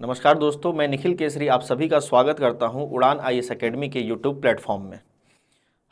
नमस्कार दोस्तों, मैं निखिल केसरी आप सभी का स्वागत करता हूं उड़ान आईएएस एकेडमी के यूट्यूब प्लेटफॉर्म में।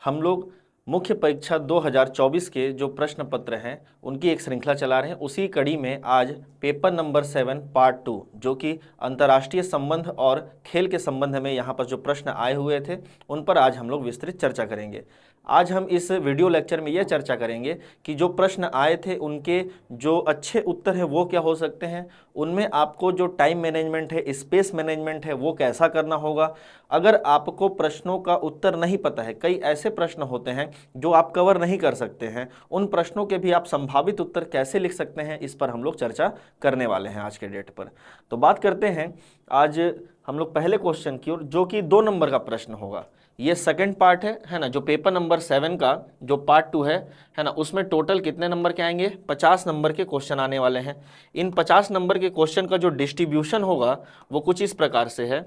हम लोग मुख्य परीक्षा 2024 के जो प्रश्न पत्र हैं उनकी एक श्रृंखला चला रहे हैं। उसी कड़ी में आज पेपर नंबर 7 पार्ट 2 जो कि अंतर्राष्ट्रीय संबंध और खेल के संबंध में यहाँ पर जो प्रश्न आए हुए थे उन पर आज हम लोग विस्तृत चर्चा करेंगे। आज हम इस वीडियो लेक्चर में यह चर्चा करेंगे कि जो प्रश्न आए थे उनके जो अच्छे उत्तर हैं वो क्या हो सकते हैं, उनमें आपको जो टाइम मैनेजमेंट है, स्पेस मैनेजमेंट है, वो कैसा करना होगा। अगर आपको प्रश्नों का उत्तर नहीं पता है, कई ऐसे प्रश्न होते हैं जो आप कवर नहीं कर सकते हैं, उन प्रश्नों के भी आप संभावित उत्तर कैसे लिख सकते हैं, इस पर हम लोग चर्चा करने वाले हैं आज के डेट पर। तो बात करते हैं आज हम लोग पहले क्वेश्चन की ओर, जो कि 2 नंबर का प्रश्न होगा। ये सेकंड पार्ट है ना, जो पेपर नंबर 7 का जो पार्ट 2 है ना, उसमें टोटल कितने नंबर के आएंगे? 50 नंबर के क्वेश्चन आने वाले हैं। इन 50 नंबर के क्वेश्चन का जो डिस्ट्रीब्यूशन होगा वो कुछ इस प्रकार से है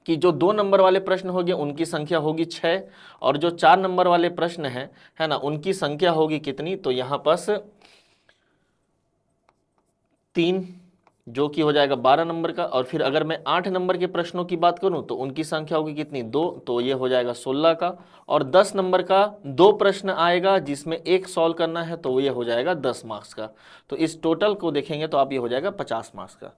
कि जो 2 नंबर वाले प्रश्न होंगे उनकी संख्या होगी 6 और जो 4 नंबर वाले प्रश्न है ना, उनकी संख्या होगी कितनी? तो यहाँ पास 3 जो कि हो जाएगा 12 नंबर का। और फिर अगर मैं 8 नंबर के प्रश्नों की बात करूं तो उनकी संख्या होगी कितनी? 2, तो ये हो जाएगा 16 का। और 10 नंबर का 2 प्रश्न आएगा जिसमें एक सॉल्व करना है, तो ये हो जाएगा 10 मार्क्स का। तो इस टोटल को देखेंगे तो आप ये हो जाएगा 50 मार्क्स का।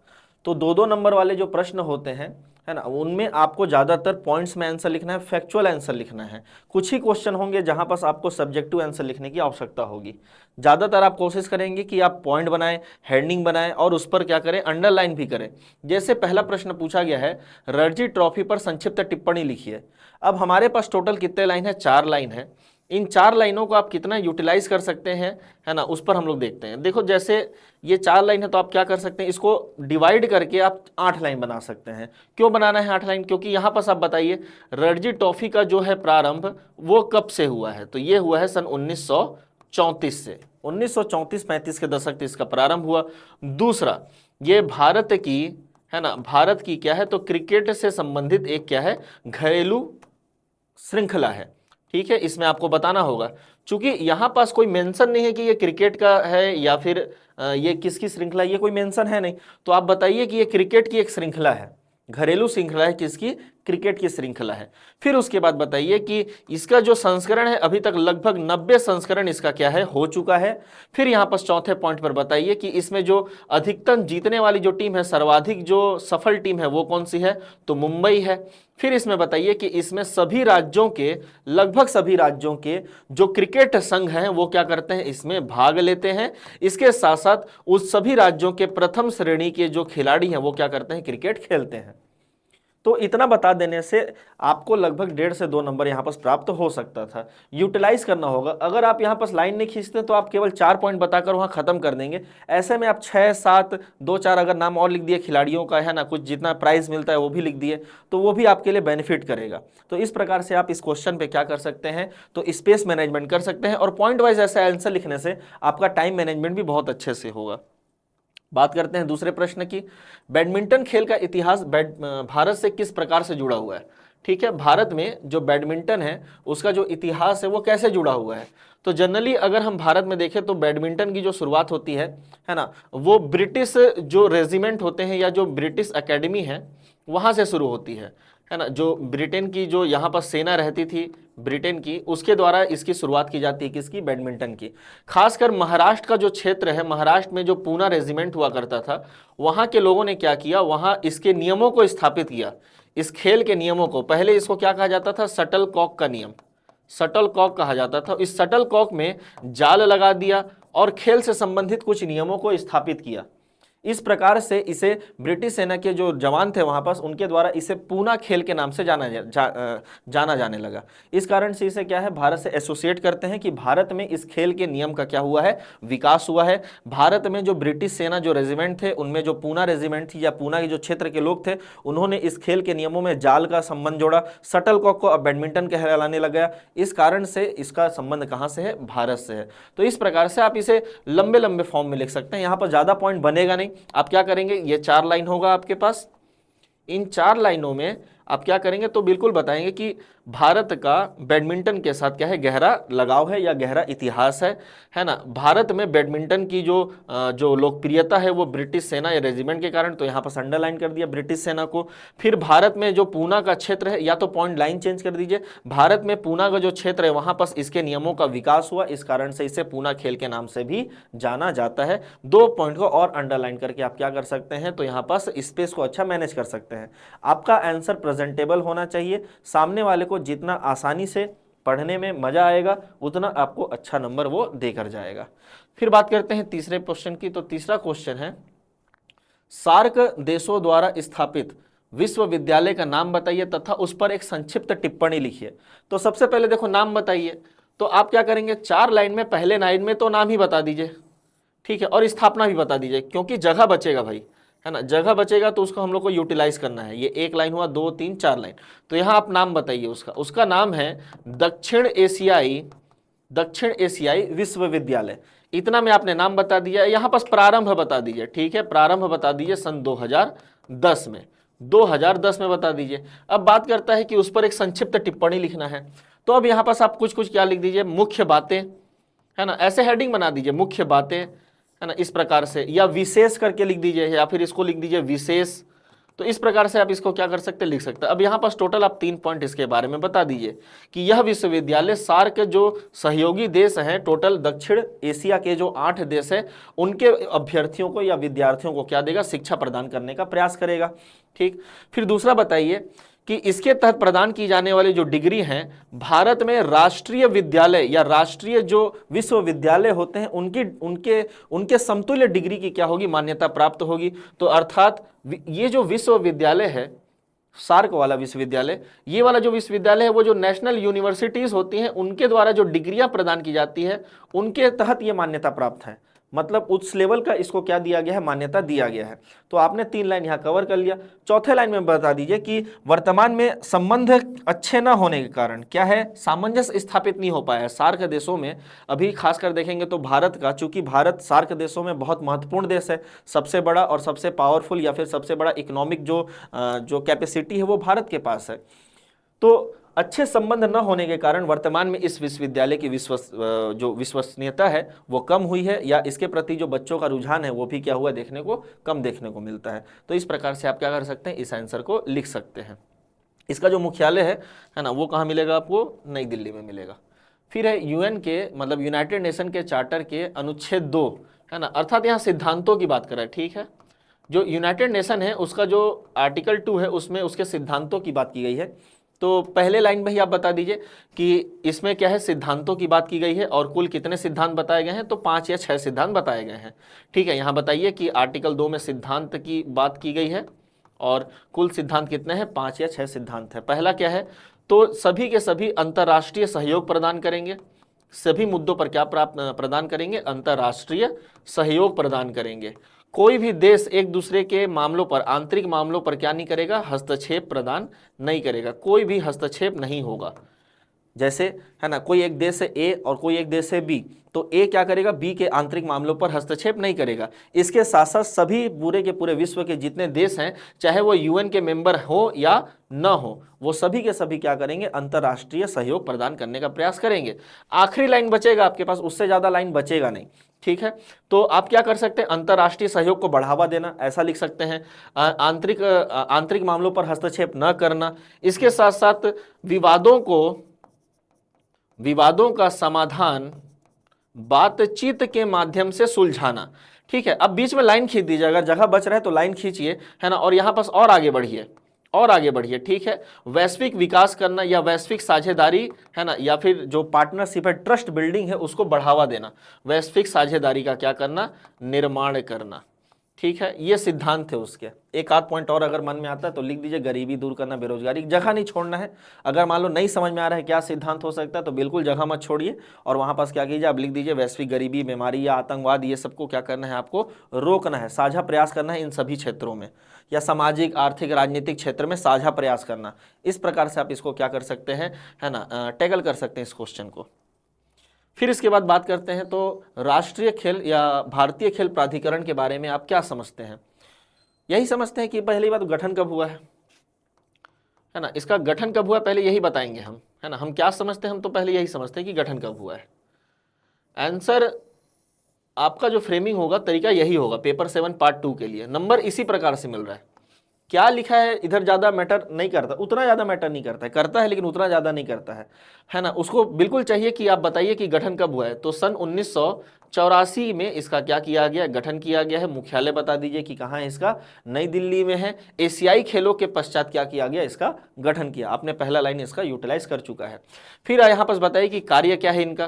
तो 2-2 नंबर वाले जो प्रश्न होते हैं है ना, उनमें आपको ज़्यादातर पॉइंट्स में आंसर लिखना है, फैक्चुअल आंसर लिखना है। कुछ ही क्वेश्चन होंगे जहां पास आपको सब्जेक्टिव आंसर लिखने की आवश्यकता होगी। ज़्यादातर आप कोशिश करेंगे कि आप पॉइंट बनाएं, हेडिंग बनाएं और उस पर क्या करें, अंडरलाइन भी करें। जैसे पहला प्रश्न पूछा गया है, रणजी ट्रॉफी पर संक्षिप्त टिप्पणी लिखिए। अब हमारे पास टोटल कितने लाइन है? 4 लाइन है। इन 4 लाइनों को आप कितना यूटिलाइज कर सकते हैं है ना, उस पर हम लोग देखते हैं। देखो जैसे ये 4 लाइन है तो आप क्या कर सकते हैं, इसको डिवाइड करके आप 8 लाइन बना सकते हैं। क्यों बनाना है 8 लाइन? क्योंकि यहाँ पास आप बताइए रणजी ट्रॉफी का जो है प्रारंभ वो कब से हुआ है? तो ये हुआ है सन 1934 से। 1934-35 के दशक से इसका प्रारंभ हुआ। दूसरा, ये भारत की है ना, भारत की क्या है, तो क्रिकेट से संबंधित एक क्या है, घरेलू श्रृंखला है। ठीक है, इसमें आपको बताना होगा, चूंकि यहां पास कोई मेंशन नहीं है कि ये क्रिकेट का है या फिर ये किसकी श्रृंखला, ये कोई मेंशन है नहीं। तो आप बताइए कि ये क्रिकेट की एक श्रृंखला है, घरेलू श्रृंखला है, किसकी? क्रिकेट की श्रृंखला है। फिर उसके बाद बताइए कि इसका जो संस्करण है अभी तक लगभग 90 संस्करण इसका क्या है, हो चुका है। फिर यहाँ पर चौथे पॉइंट पर बताइए कि इसमें जो अधिकतम जीतने वाली जो टीम है, सर्वाधिक जो सफल टीम है वो कौन सी है? तो मुंबई है। फिर इसमें बताइए कि इसमें सभी राज्यों के, लगभग सभी राज्यों के जो क्रिकेट संघ हैं वो क्या करते हैं, इसमें भाग लेते हैं। इसके साथ साथ उस सभी राज्यों के प्रथम श्रेणी के जो खिलाड़ी हैं वो क्या करते हैं, क्रिकेट खेलते हैं। तो इतना बता देने से आपको लगभग 1.5 से 2 नंबर यहाँ पास प्राप्त हो सकता था। यूटिलाइज करना होगा। अगर आप यहाँ पास लाइन नहीं खींचते तो आप केवल 4 पॉइंट बताकर वहाँ खत्म कर देंगे। ऐसे में आप 6, 7, 2, 4 अगर नाम और लिख दिए खिलाड़ियों का, है ना, कुछ जितना प्राइज मिलता है वो भी लिख दिए, तो वो भी आपके लिए बेनिफिट करेगा। तो इस प्रकार से आप इस क्वेश्चन पे क्या कर सकते हैं, तो स्पेस मैनेजमेंट कर सकते हैं और पॉइंट वाइज ऐसे आंसर लिखने से आपका टाइम मैनेजमेंट भी बहुत अच्छे से होगा। बात करते हैं दूसरे प्रश्न की। बैडमिंटन खेल का इतिहास भारत से किस प्रकार से जुड़ा हुआ है? ठीक है, भारत में जो बैडमिंटन है उसका जो इतिहास है वो कैसे जुड़ा हुआ है? तो जनरली अगर हम भारत में देखें तो बैडमिंटन की जो शुरुआत होती है ना, वो ब्रिटिश जो रेजिमेंट होते हैं या जो ब्रिटिश एकेडमी है वहां से शुरू होती है ना। जो ब्रिटेन की जो यहाँ पर सेना रहती थी ब्रिटेन की, उसके द्वारा इसकी शुरुआत की जाती है, किसकी? बैडमिंटन की। खासकर महाराष्ट्र का जो क्षेत्र है, महाराष्ट्र में जो पूना रेजिमेंट हुआ करता था, वहाँ के लोगों ने क्या किया, वहाँ इसके नियमों को स्थापित किया। इस खेल के नियमों को, पहले इसको क्या कहा जाता था, शटल कॉक का नियम, शटल कॉक कहा जाता था। इस शटल कॉक में जाल लगा दिया और खेल से संबंधित कुछ नियमों को स्थापित किया। इस प्रकार से इसे ब्रिटिश सेना के जो जवान थे वहां पास, उनके द्वारा इसे पूना खेल के नाम से जाना जाने लगा। इस कारण से इसे क्या है, भारत से एसोसिएट करते हैं कि भारत में इस खेल के नियम का क्या हुआ है, विकास हुआ है। भारत में जो ब्रिटिश सेना जो रेजिमेंट थे, उनमें जो पूना रेजिमेंट थी या पूना के जो क्षेत्र के लोग थे, उन्होंने इस खेल के नियमों में जाल का संबंध जोड़ा, शटल कॉक को अब बैडमिंटन कहलाने लगा। इस कारण से इसका संबंध कहां से है, भारत से है। तो इस प्रकार से आप इसे लंबे लंबे फॉर्म में लिख सकते हैं। यहां पर ज्यादा पॉइंट बनेगा नहीं। आप क्या करेंगे, ये 4 लाइन होगा आपके पास। इन 4 लाइनों में आप क्या करेंगे, तो बिल्कुल बताएंगे कि भारत का बैडमिंटन के साथ क्या है, गहरा लगाव है या गहरा इतिहास है ना। भारत में बैडमिंटन की जो लोकप्रियता है वो ब्रिटिश सेना या रेजिमेंट के कारण, तो यहाँ पर अंडरलाइन कर दिया ब्रिटिश सेना को। फिर भारत में जो पूना का क्षेत्र है, या तो पॉइंट लाइन चेंज कर दीजिए, भारत में पूना का जो क्षेत्र है वहां पर इसके नियमों का विकास हुआ, इस कारण से इसे पूना खेल के नाम से भी जाना जाता है। 2 पॉइंट को और अंडरलाइन करके आप क्या कर सकते हैं, तो यहाँ पर स्पेस को अच्छा मैनेज कर सकते हैं। आपका आंसर प्रेजेंटेबल होना चाहिए, सामने वाले को जितना आसानी से पढ़ने में मजा आएगा उतना आपको अच्छा नंबर वो देकर जाएगा। फिर बात करते हैं तीसरे क्वेश्चन की। तो तीसरा क्वेश्चन है, सार्क देशों द्वारा स्थापित विश्वविद्यालय का नाम बताइए तथा उस पर एक संक्षिप्त टिप्पणी लिखिए। तो सबसे पहले देखो नाम बताइए, तो आप क्या करेंगे, 4 लाइन में, पहले लाइन में तो नाम ही बता दीजिए, ठीक है, और स्थापना भी बता दीजिए, क्योंकि जगह बचेगा भाई, है ना, जगह बचेगा तो उसको हम लोग को यूटिलाइज करना है। ये 1 लाइन हुआ, 2, 3, 4 लाइन। तो यहाँ आप नाम बताइए उसका नाम है दक्षिण एशियाई विश्वविद्यालय। इतना में आपने नाम बता दिया। यहाँ पास प्रारंभ बता दीजिए, ठीक है, प्रारंभ बता दीजिए सन 2010 में, 2010 में बता दीजिए। अब बात करता है कि उस पर एक संक्षिप्त टिप्पणी लिखना है, तो अब यहाँ पास आप कुछ क्या लिख दीजिए, मुख्य बातें, है ना, ऐसे हेडिंग बना दीजिए, मुख्य बातें, है ना, इस प्रकार से, या विशेष करके लिख दीजिए, या फिर इसको लिख दीजिए विशेष। तो इस प्रकार से आप इसको क्या कर सकते हैं, लिख सकते हैं। अब यहाँ पास टोटल आप 3 पॉइंट इसके बारे में बता दीजिए कि यह विश्वविद्यालय सार्क जो सहयोगी देश हैं, टोटल दक्षिण एशिया के जो 8 देश हैं, उनके अभ्यर्थियों को या विद्यार्थियों को क्या देगा, शिक्षा प्रदान करने का प्रयास करेगा। ठीक, फिर दूसरा बताइए कि इसके तहत प्रदान की जाने वाली जो डिग्री हैं, भारत में राष्ट्रीय विद्यालय या राष्ट्रीय जो विश्वविद्यालय होते हैं उनके समतुल्य डिग्री की क्या होगी, मान्यता प्राप्त होगी। तो अर्थात ये जो विश्वविद्यालय है, सार्क वाला विश्वविद्यालय, ये वाला जो विश्वविद्यालय है वो जो नेशनल यूनिवर्सिटीज होती हैं उनके द्वारा जो डिग्रियां प्रदान की जाती है उनके तहत ये मान्यता प्राप्त है। मतलब उस लेवल का इसको क्या दिया गया है, मान्यता दिया गया है। तो आपने 3 लाइन यहाँ कवर कर लिया। चौथे लाइन में बता दीजिए कि वर्तमान में संबंध अच्छे ना होने के कारण क्या है, सामंजस्य स्थापित नहीं हो पाया है सार्क देशों में। अभी खासकर देखेंगे तो भारत का, चूंकि भारत सार्क देशों में बहुत महत्वपूर्ण देश है, सबसे बड़ा और सबसे पावरफुल या फिर सबसे बड़ा इकोनॉमिक जो कैपेसिटी है वो भारत के पास है। तो अच्छे संबंध न होने के कारण वर्तमान में इस विश्वविद्यालय की जो विश्वसनीयता है वो कम हुई है, या इसके प्रति जो बच्चों का रुझान है वो भी क्या हुआ, कम देखने को मिलता है। तो इस प्रकार से आप क्या कर सकते हैं, इस आंसर को लिख सकते हैं। इसका जो मुख्यालय है ना, वो कहाँ मिलेगा आपको, नई दिल्ली में मिलेगा। फिर है यूएन के, मतलब यूनाइटेड नेशन के चार्टर के अनुच्छेद 2, है ना, अर्थात यहाँ सिद्धांतों की बात कर रहा है। ठीक है, जो यूनाइटेड नेशन है उसका जो आर्टिकल 2 है उसमें उसके सिद्धांतों की बात की गई है। तो पहले लाइन में ही आप बता दीजिए कि इसमें क्या है, सिद्धांतों की बात की गई है, और कुल कितने सिद्धांत बताए गए हैं, तो 5 या 6 सिद्धांत बताए गए हैं। ठीक है, यहाँ बताइए कि आर्टिकल 2 में सिद्धांत की बात की गई है और कुल सिद्धांत कितने हैं, 5 या 6 सिद्धांत है। पहला क्या है, तो सभी के सभी अंतर्राष्ट्रीय सहयोग प्रदान करेंगे, सभी मुद्दों पर क्या प्रदान करेंगे, अंतर्राष्ट्रीय सहयोग प्रदान करेंगे। कोई भी देश एक दूसरे के मामलों पर, आंतरिक मामलों पर क्या नहीं करेगा, हस्तक्षेप प्रदान नहीं करेगा, कोई भी हस्तक्षेप नहीं होगा। जैसे है ना, कोई एक देश है ए और कोई एक देश है बी, तो ए क्या करेगा, बी के आंतरिक मामलों पर हस्तक्षेप नहीं करेगा। इसके साथ साथ सभी पूरे के पूरे विश्व के जितने देश हैं, चाहे वो यूएन के मेंबर हो या न हो, वो सभी के सभी क्या करेंगे, अंतर्राष्ट्रीय सहयोग प्रदान करने का प्रयास करेंगे। आखिरी लाइन बचेगा आपके पास, उससे ज्यादा लाइन बचेगा नहीं। ठीक है, तो आप क्या कर सकते हैं, अंतर्राष्ट्रीय सहयोग को बढ़ावा देना, ऐसा लिख सकते हैं। आंतरिक मामलों पर हस्तक्षेप न करना, इसके साथ साथ विवादों का समाधान बातचीत के माध्यम से सुलझाना। ठीक है, अब बीच में लाइन खींच दीजिए, अगर जगह बच रहा है तो लाइन खींचिए, है ना, और यहां पास और आगे बढ़िए। ठीक है, वैश्विक विकास करना या वैश्विक साझेदारी, है ना, या फिर जो पार्टनरशिप है, ट्रस्ट बिल्डिंग है, उसको बढ़ावा देना, वैश्विक साझेदारी का क्या करना, निर्माण करना। ठीक है, ये सिद्धांत थे उसके। एक आध पॉइंट और अगर मन में आता है तो लिख दीजिए, गरीबी दूर करना, बेरोजगारी, जगह नहीं छोड़ना है। अगर मान लो नहीं समझ में आ रहा है क्या सिद्धांत हो सकता है तो बिल्कुल जगह मत छोड़िए, और वहां पास क्या कीजिए, आप लिख दीजिए वैश्विक गरीबी, बीमारी या आतंकवाद, ये सबको क्या करना है, आपको रोकना है, साझा प्रयास करना है इन सभी क्षेत्रों में, या सामाजिक, आर्थिक, राजनीतिक क्षेत्र में साझा प्रयास करना। इस प्रकार से आप इसको क्या कर सकते हैं, है ना, टैकल कर सकते हैं इस क्वेश्चन को। फिर इसके बाद बात करते हैं तो राष्ट्रीय खेल या भारतीय खेल प्राधिकरण के बारे में आप क्या समझते हैं। यही समझते हैं कि पहली बात गठन कब हुआ है है ना। इसका गठन कब हुआ पहले यही बताएंगे हम, है ना। हम क्या समझते हैं, हम तो पहले यही समझते हैं कि गठन कब हुआ है। आंसर आपका जो फ्रेमिंग होगा तरीका यही होगा पेपर 7 पार्ट 2 के लिए। नंबर इसी प्रकार से मिल रहा है। क्या लिखा है इधर ज़्यादा मैटर नहीं करता, उतना ज़्यादा मैटर नहीं करता है, करता है लेकिन उतना ज़्यादा नहीं करता है ना। उसको बिल्कुल चाहिए कि आप बताइए कि गठन कब हुआ है। तो सन 1984 में इसका क्या किया गया, गठन किया गया है। मुख्यालय बता दीजिए कि कहाँ है इसका, नई दिल्ली में है। एशियाई खेलों के पश्चात क्या किया गया, इसका गठन किया। आपने पहला लाइन इसका यूटिलाइज कर चुका है। फिर यहाँ पर बताइए कि कार्य क्या है इनका,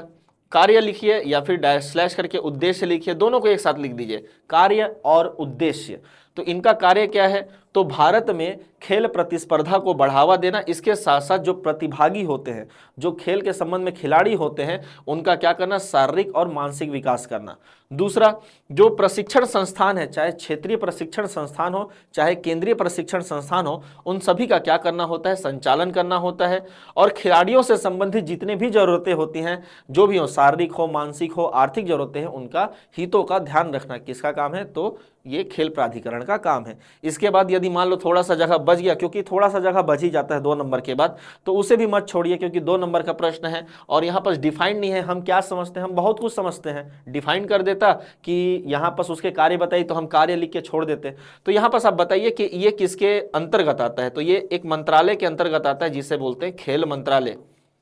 कार्य लिखिए या फिर डैश स्लैश करके उद्देश्य लिखिए, दोनों को एक साथ लिख दीजिए, कार्य और उद्देश्य। तो इनका कार्य क्या है, तो भारत में खेल प्रतिस्पर्धा को बढ़ावा देना, इसके साथ साथ जो प्रतिभागी होते हैं, जो खेल के संबंध में खिलाड़ी होते हैं, उनका क्या करना, शारीरिक और मानसिक विकास करना। दूसरा, जो प्रशिक्षण संस्थान है, चाहे क्षेत्रीय प्रशिक्षण संस्थान हो चाहे केंद्रीय प्रशिक्षण संस्थान हो, उन सभी का क्या करना होता है, संचालन करना होता है। और खिलाड़ियों से संबंधित जितने भी जरूरतें होती हैं, जो भी हो, शारीरिक हो, मानसिक हो, आर्थिक जरूरतें हैं, उनका हितों का ध्यान रखना किसका काम है, तो ये खेल प्राधिकरण का काम है। इसके बाद यदि मान लो थोड़ा सा जगह बच गया, क्योंकि थोड़ा सा जगह बच ही जाता है 2 नंबर के बाद, तो उसे भी मत छोड़िए, क्योंकि 2 नंबर का प्रश्न है और यहाँ पर डिफाइन नहीं है। हम क्या समझते हैं, हम बहुत कुछ समझते हैं, डिफाइन कर देता कि यहाँ पर उसके कार्य बताइए तो हम कार्य लिख के छोड़ देते। तो यहाँ पर आप बताइए कि ये किसके अंतर्गत आता है, तो ये एक मंत्रालय के अंतर्गत आता है जिसे बोलते हैं खेल मंत्रालय।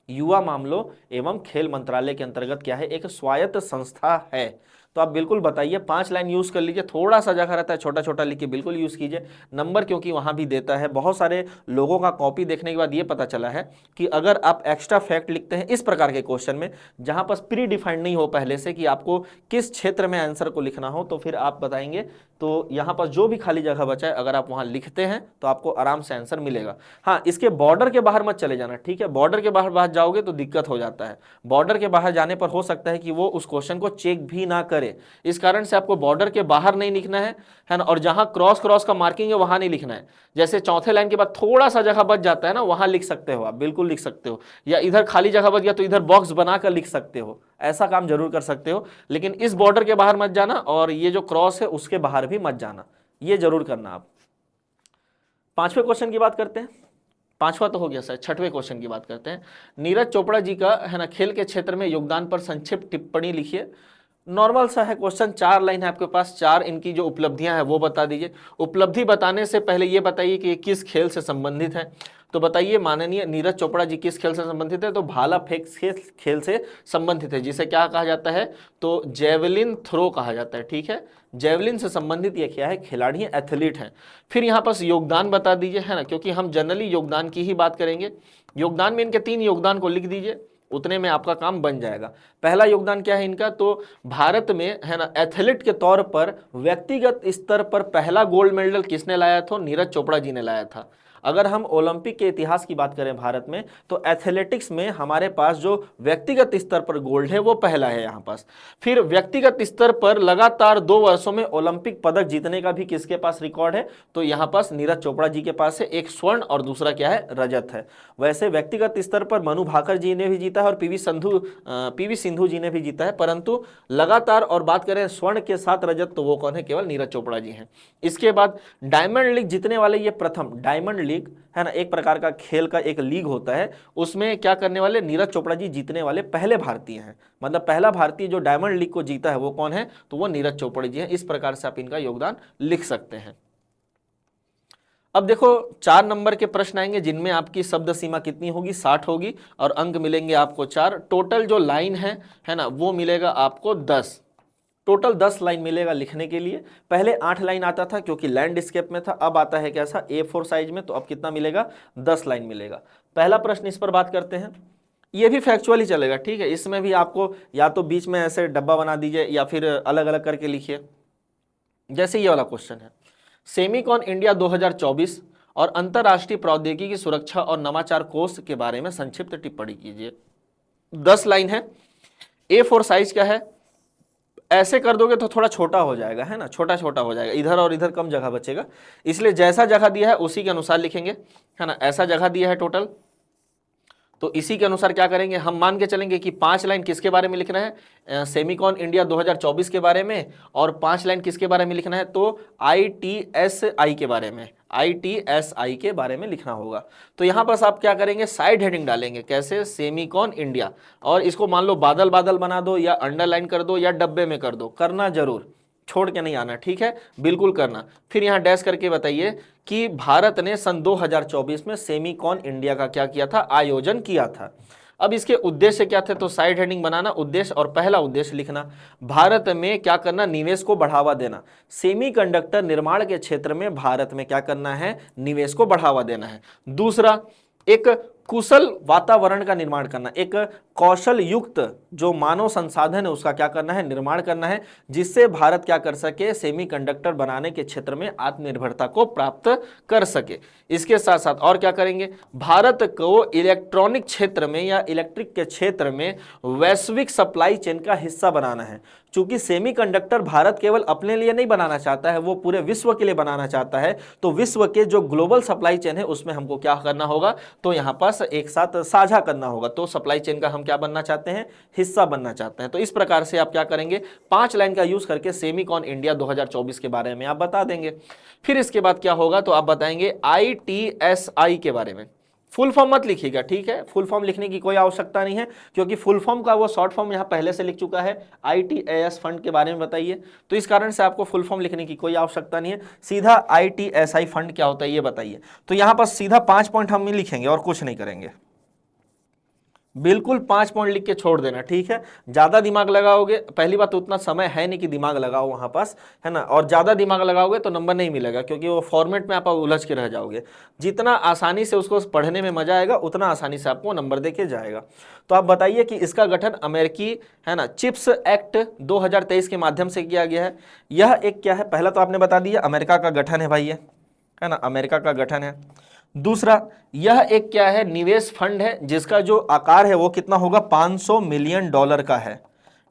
युवा मामलों एवं खेल मंत्रालय के अंतर्गत क्या है, एक स्वायत्त संस्था है। तो आप बिल्कुल बताइए, 5 लाइन यूज कर लीजिए, थोड़ा सा जगह रहता है छोटा छोटा लिख के बिल्कुल यूज कीजिए। नंबर क्योंकि वहां भी देता है। बहुत सारे लोगों का कॉपी देखने के बाद ये पता चला है कि अगर आप एक्स्ट्रा फैक्ट लिखते हैं इस प्रकार के क्वेश्चन में, जहां पर प्री डिफाइंड नहीं हो पहले से कि आपको किस क्षेत्र में आंसर को लिखना हो, तो फिर आप बताएंगे तो यहाँ पर जो भी खाली जगह बचा है अगर आप वहां लिखते हैं तो आपको आराम से आंसर मिलेगा। हाँ, इसके बॉर्डर के बाहर मत चले जाना, ठीक है। बॉर्डर के बाहर जाओगे तो दिक्कत हो जाता है। बॉर्डर के बाहर जाने पर हो सकता है कि वो उस क्वेश्चन को चेक भी ना करे। इस कारण से आपको बॉर्डर के बाहर नहीं लिखना है ना। और जहां क्रॉस क्रॉस का मार्किंग है वहां नहीं लिखना है। जैसे चौथे लाइन के बाद थोड़ा सा जगह बच जाता है ना, वहां लिख सकते हो आप, बिल्कुल लिख सकते हो। या इधर खाली जगह बच गया तो इधर बॉक्स बनाकर लिख सकते हो, ऐसा काम जरूर कर सकते हो। लेकिन इस बॉर्डर के बाहर मत जाना और ये जो क्रॉस है उसके बाहर भी मत जाना, ये जरूर करना आप। 5वें क्वेश्चन की बात करते हैं। 5वां तो हो गया सर, 6वें क्वेश्चन की बात करते हैं। नीरज चोपड़ा जी का है ना खेल के क्षेत्र में योगदान पर संक्षिप्त टिप्पणी लिखिए। नॉर्मल सा है क्वेश्चन, 4 लाइन है आपके पास, 4 इनकी जो उपलब्धियां हैं वो बता दीजिए। उपलब्धि बताने से पहले ये बताइए कि ये किस खेल से संबंधित है। तो बताइए माननीय नीरज चोपड़ा जी किस खेल से संबंधित है, तो भाला फेंक खेल से संबंधित है, जिसे क्या कहा जाता है, तो जेवलिन थ्रो कहा जाता है, ठीक है। जेवलिन से संबंधित ये क्या है, खिलाड़ी है, एथलीट है। फिर यहाँ पास योगदान बता दीजिए, है ना, क्योंकि हम जनरली योगदान की ही बात करेंगे। योगदान में इनके 3 योगदान को लिख दीजिए, उतने में आपका काम बन जाएगा। पहला योगदान क्या है इनका, तो भारत में है ना एथलीट के तौर पर व्यक्तिगत स्तर पर पहला गोल्ड मेडल किसने लाया था, नीरज चोपड़ा जी ने लाया था। अगर हम ओलंपिक के इतिहास की बात करें भारत में, तो एथलेटिक्स में हमारे पास जो व्यक्तिगत स्तर पर गोल्ड है वो पहला है यहाँ पास। फिर व्यक्तिगत स्तर पर लगातार 2 वर्षों में ओलंपिक पदक जीतने का भी किसके पास रिकॉर्ड है, तो यहाँ पास नीरज चोपड़ा जी के पास है। एक स्वर्ण और दूसरा क्या है, रजत है। वैसे व्यक्तिगत स्तर पर मनु भाकर जी ने भी जीता है और पीवी सिंधु जी ने भी जीता है, परंतु लगातार और बात करें स्वर्ण के साथ रजत, तो वो कौन है, केवल नीरज चोपड़ा जी हैं। इसके बाद डायमंड लीग जीतने वाले ये प्रथम, डायमंड लीग है ना एक प्रकार का खेल का एक लीग होता है, उसमें क्या करने वाले, नीरज चोपड़ा जी जीतने वाले पहले भारतीय हैं। मतलब पहला भारतीय जो डायमंड लीग को जीता है वो कौन है, तो वो नीरज चोपड़ा जी हैं। इस प्रकार से आप इनका योगदान लिख सकते हैं। अब देखो 4 नंबर के प्रश्न आएंगे जिनमें आपकी शब्द सीमा कितनी होगी, 60 होगी और अंक मिलेंगे आपको 4। टोटल जो लाइन है ना, वो मिलेगा आपको 10। टोटल 10 लाइन मिलेगा लिखने के लिए। पहले 8 लाइन आता था क्योंकि लैंडस्केप में था, अब आता है कैसा, A4 साइज में, तो अब कितना मिलेगा, 10 लाइन मिलेगा। पहला प्रश्न इस पर बात करते हैं। ये भी फैक्चुअल ही चलेगा, ठीक है। इसमें भी आपको या तो बीच में ऐसे डब्बा बना दीजिए या फिर अलग अलग करके लिखिए। जैसे ये वाला क्वेश्चन है, सेमिकॉन इंडिया 2024 और अंतरराष्ट्रीय प्रौद्योगिकी सुरक्षा और नवाचार कोष के बारे में संक्षिप्त टिप्पणी कीजिए। 10 लाइन है, A4 साइज का है। ऐसे कर दोगे तो थोड़ा छोटा हो जाएगा, है ना, छोटा छोटा हो जाएगा, इधर और इधर कम जगह बचेगा, इसलिए जैसा जगह दिया है उसी के अनुसार लिखेंगे, है ना। ऐसा जगह दिया है टोटल, तो इसी के अनुसार क्या करेंगे, हम मान के चलेंगे कि 5 लाइन किसके बारे में लिखना है, सेमिकॉन इंडिया 2024 के बारे में, और 5 लाइन किसके बारे में लिखना है, तो ITSI के बारे में, ITSI के बारे में लिखना होगा। तो यहाँ पर आप क्या करेंगे, साइड हेडिंग डालेंगे, कैसे, सेमीकॉन इंडिया, और इसको मान लो बादल बादल बना दो या अंडरलाइन कर दो या डब्बे में कर दो, करना जरूर, छोड़ के नहीं आना, ठीक है, बिल्कुल करना। फिर यहाँ डैश करके बताइए कि भारत ने सन 2024 में सेमीकॉन इंडिया का क्या किया था, आयोजन किया था। अब इसके उद्देश्य क्या थे, तो साइड हेडिंग बनाना, उद्देश्य, और पहला उद्देश्य लिखना, भारत में क्या करना, निवेश को बढ़ावा देना। सेमीकंडक्टर निर्माण के क्षेत्र में भारत में क्या करना है, निवेश को बढ़ावा देना है। दूसरा, एक कुशल वातावरण का निर्माण करना, एक कौशल युक्त जो मानव संसाधन है उसका क्या करना है, निर्माण करना है, जिससे भारत क्या कर सके, सेमीकंडक्टर बनाने के क्षेत्र में आत्मनिर्भरता को प्राप्त कर सके। इसके साथ साथ और क्या करेंगे, भारत को इलेक्ट्रॉनिक क्षेत्र में या इलेक्ट्रिक के क्षेत्र में वैश्विक सप्लाई चेन का हिस्सा बनाना है। चूंकि सेमीकंडक्टर भारत केवल अपने लिए नहीं बनाना चाहता है, वो पूरे विश्व के लिए बनाना चाहता है, तो विश्व के जो ग्लोबल सप्लाई चेन है उसमें हमको क्या करना होगा, तो यहाँ पास एक साथ साझा करना होगा। तो सप्लाई चेन का हम क्या बनना चाहते हैं, हिस्सा बनना चाहते हैं। तो इस प्रकार से आप क्या करेंगे, 5 लाइन का यूज करके सेमीकॉन इंडिया 2024 के बारे में आप बता देंगे। फिर इसके बाद क्या होगा, तो आप बताएंगे ITSI के बारे में। फुल फॉर्म मत लिखिएगा, ठीक है, फुल फॉर्म लिखने की कोई आवश्यकता नहीं है, क्योंकि फुल फॉर्म का वो शॉर्ट फॉर्म यहाँ पहले से लिख चुका है, ITAS फंड के बारे में बताइए। तो इस कारण से आपको फुल फॉर्म लिखने की कोई आवश्यकता नहीं है, सीधा ITSI फंड क्या होता है ये बताइए। तो यहाँ पर सीधा 5 पॉइंट हम लिखेंगे और कुछ नहीं करेंगे, बिल्कुल 5 पॉइंट लिख के छोड़ देना, ठीक है। ज्यादा दिमाग लगाओगे, पहली बात तो उतना समय है नहीं कि दिमाग लगाओ वहां पास, है ना, और ज्यादा दिमाग लगाओगे तो नंबर नहीं मिलेगा, क्योंकि वो फॉर्मेट में आप उलझ के रह जाओगे। जितना आसानी से उसको पढ़ने में मजा आएगा उतना आसानी से आपको नंबर देके जाएगा। तो आप बताइए कि इसका गठन अमेरिकी, है ना, चिप्स एक्ट 2023 के माध्यम से किया गया है। यह एक क्या है, पहला तो आपने बता दिया अमेरिका का गठन है भाई, ये है ना, अमेरिका का गठन है। दूसरा, यह एक क्या है, निवेश फंड है, जिसका जो आकार है वो कितना होगा, $500 मिलियन का है,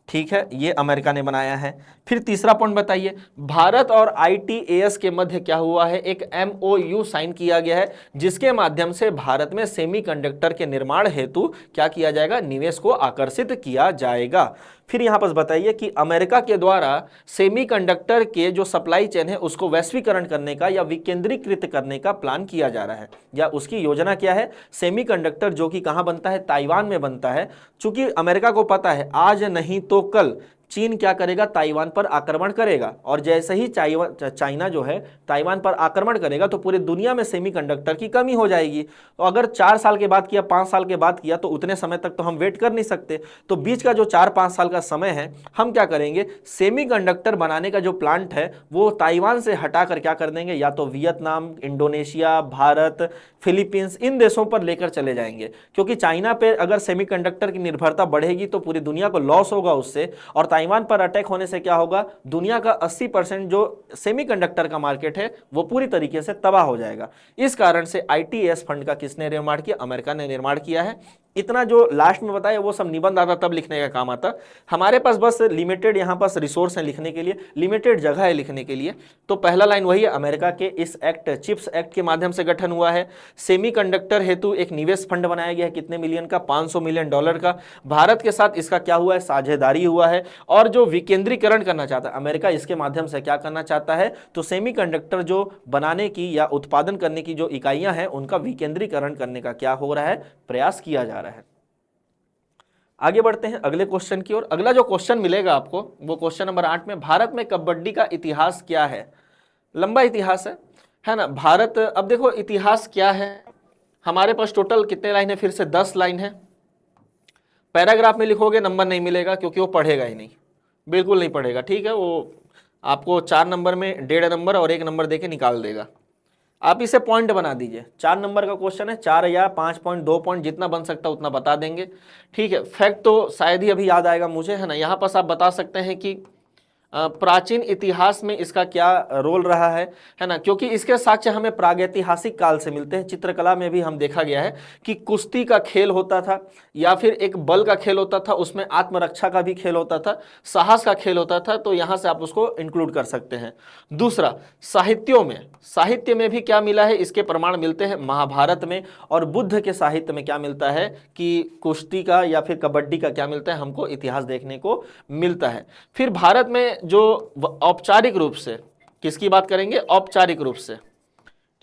ठीक है, ये अमेरिका ने बनाया है। फिर तीसरा पॉइंट बताइए, भारत और ITAS के मध्य क्या हुआ है, एक MOU साइन किया गया है, जिसके माध्यम से भारत में सेमीकंडक्टर के निर्माण हेतु क्या किया जाएगा, निवेश को आकर्षित किया जाएगा। फिर यहां पर बताइए कि अमेरिका के द्वारा सेमीकंडक्टर के जो सप्लाई चेन है उसको वैश्वीकरण करने का या विकेंद्रीकृत करने का प्लान किया जा रहा है, या उसकी योजना क्या है, सेमीकंडक्टर जो कि कहां बनता है, ताइवान में बनता है। चूंकि अमेरिका को पता है आज नहीं तो कल चीन क्या करेगा, ताइवान पर आक्रमण करेगा, और जैसे ही चाइना जो है ताइवान पर आक्रमण करेगा तो पूरी दुनिया में सेमीकंडक्टर की कमी हो जाएगी। तो अगर 4 साल के बाद किया, 5 साल के बाद किया, तो उतने समय तक तो हम वेट कर नहीं सकते। तो बीच का जो 4-5 साल का समय है, हम क्या करेंगे, सेमीकंडक्टर बनाने का जो प्लांट है वो ताइवान से हटाकर क्या कर देंगे, या तो वियतनाम, इंडोनेशिया, भारत, फिलीपींस, इन देशों पर लेकर चले जाएंगे। क्योंकि चाइना पे अगर सेमीकंडक्टर की निर्भरता बढ़ेगी तो पूरी दुनिया को लॉस होगा उससे, और ताइवान पर अटैक होने से क्या होगा, दुनिया का 80% जो सेमीकंडक्टर का मार्केट है वो पूरी तरीके से तबाह हो जाएगा। इस कारण से ITAS फंड का किसने निर्माण किया, अमेरिका ने निर्माण किया है। इतना जो लास्ट में बताया वो सब निबंध आता तब लिखने का काम आता, हमारे पास बस लिमिटेड यहाँ पास रिसोर्स है लिखने के लिए, लिमिटेड जगह है लिखने के लिए। तो पहला लाइन वही है, अमेरिका के इस एक्ट, चिप्स एक्ट के माध्यम से गठन हुआ है। सेमीकंडक्टर हेतु एक निवेश फंड बनाया गया है, कितने मिलियन का, $500 मिलियन का। भारत के साथ इसका क्या हुआ है, साझेदारी हुआ है। और जो विकेंद्रीकरण करना चाहता है अमेरिका, इसके माध्यम से क्या करना चाहता है, तो सेमीकंडक्टर जो बनाने की या उत्पादन करने की जो इकाइयां हैं उनका विकेंद्रीकरण करने का क्या हो रहा है, प्रयास किया जा रहा है। आगे बढ़ते हैं अगले क्वेश्चन की ओर। अगला जो क्वेश्चन मिलेगा आपको वो क्वेश्चन नंबर 8 में, भारत में कबड्डी का इतिहास क्या है। लंबा इतिहास है ना भारत। अब देखो इतिहास क्या है, हमारे पास टोटल कितने लाइन है, फिर से 10 लाइन है। पैराग्राफ में लिखोगे नंबर नहीं मिलेगा, क्योंकि वो पढ़ेगा ही नहीं, बिल्कुल नहीं पढ़ेगा, ठीक है। वो आपको 4 नंबर में 1.5 नंबर और 1 नंबर देके निकाल देगा। आप इसे पॉइंट बना दीजिए, 4 नंबर का क्वेश्चन है, 4 या 5 पॉइंट, 2 पॉइंट, जितना बन सकता है उतना बता देंगे, ठीक है। फैक्ट तो शायद ही अभी याद आएगा मुझे, है ना। यहाँ पास आप बता सकते हैं कि प्राचीन इतिहास में इसका क्या रोल रहा है ना, क्योंकि इसके साक्ष्य हमें प्रागैतिहासिक काल से मिलते हैं। चित्रकला में भी हम देखा गया है कि कुश्ती का खेल होता था, या फिर एक बल का खेल होता था, उसमें आत्मरक्षा का भी खेल होता था, साहस का खेल होता था, तो यहाँ से आप उसको इंक्लूड कर सकते हैं। दूसरा, साहित्य में भी क्या मिला है, इसके प्रमाण मिलते हैं महाभारत में, और बुद्ध के साहित्य में क्या मिलता है कि कुश्ती का या फिर कबड्डी का क्या मिलता है, हमको इतिहास देखने को मिलता है। फिर भारत में जो औपचारिक रूप से, किसकी बात करेंगे, औपचारिक रूप से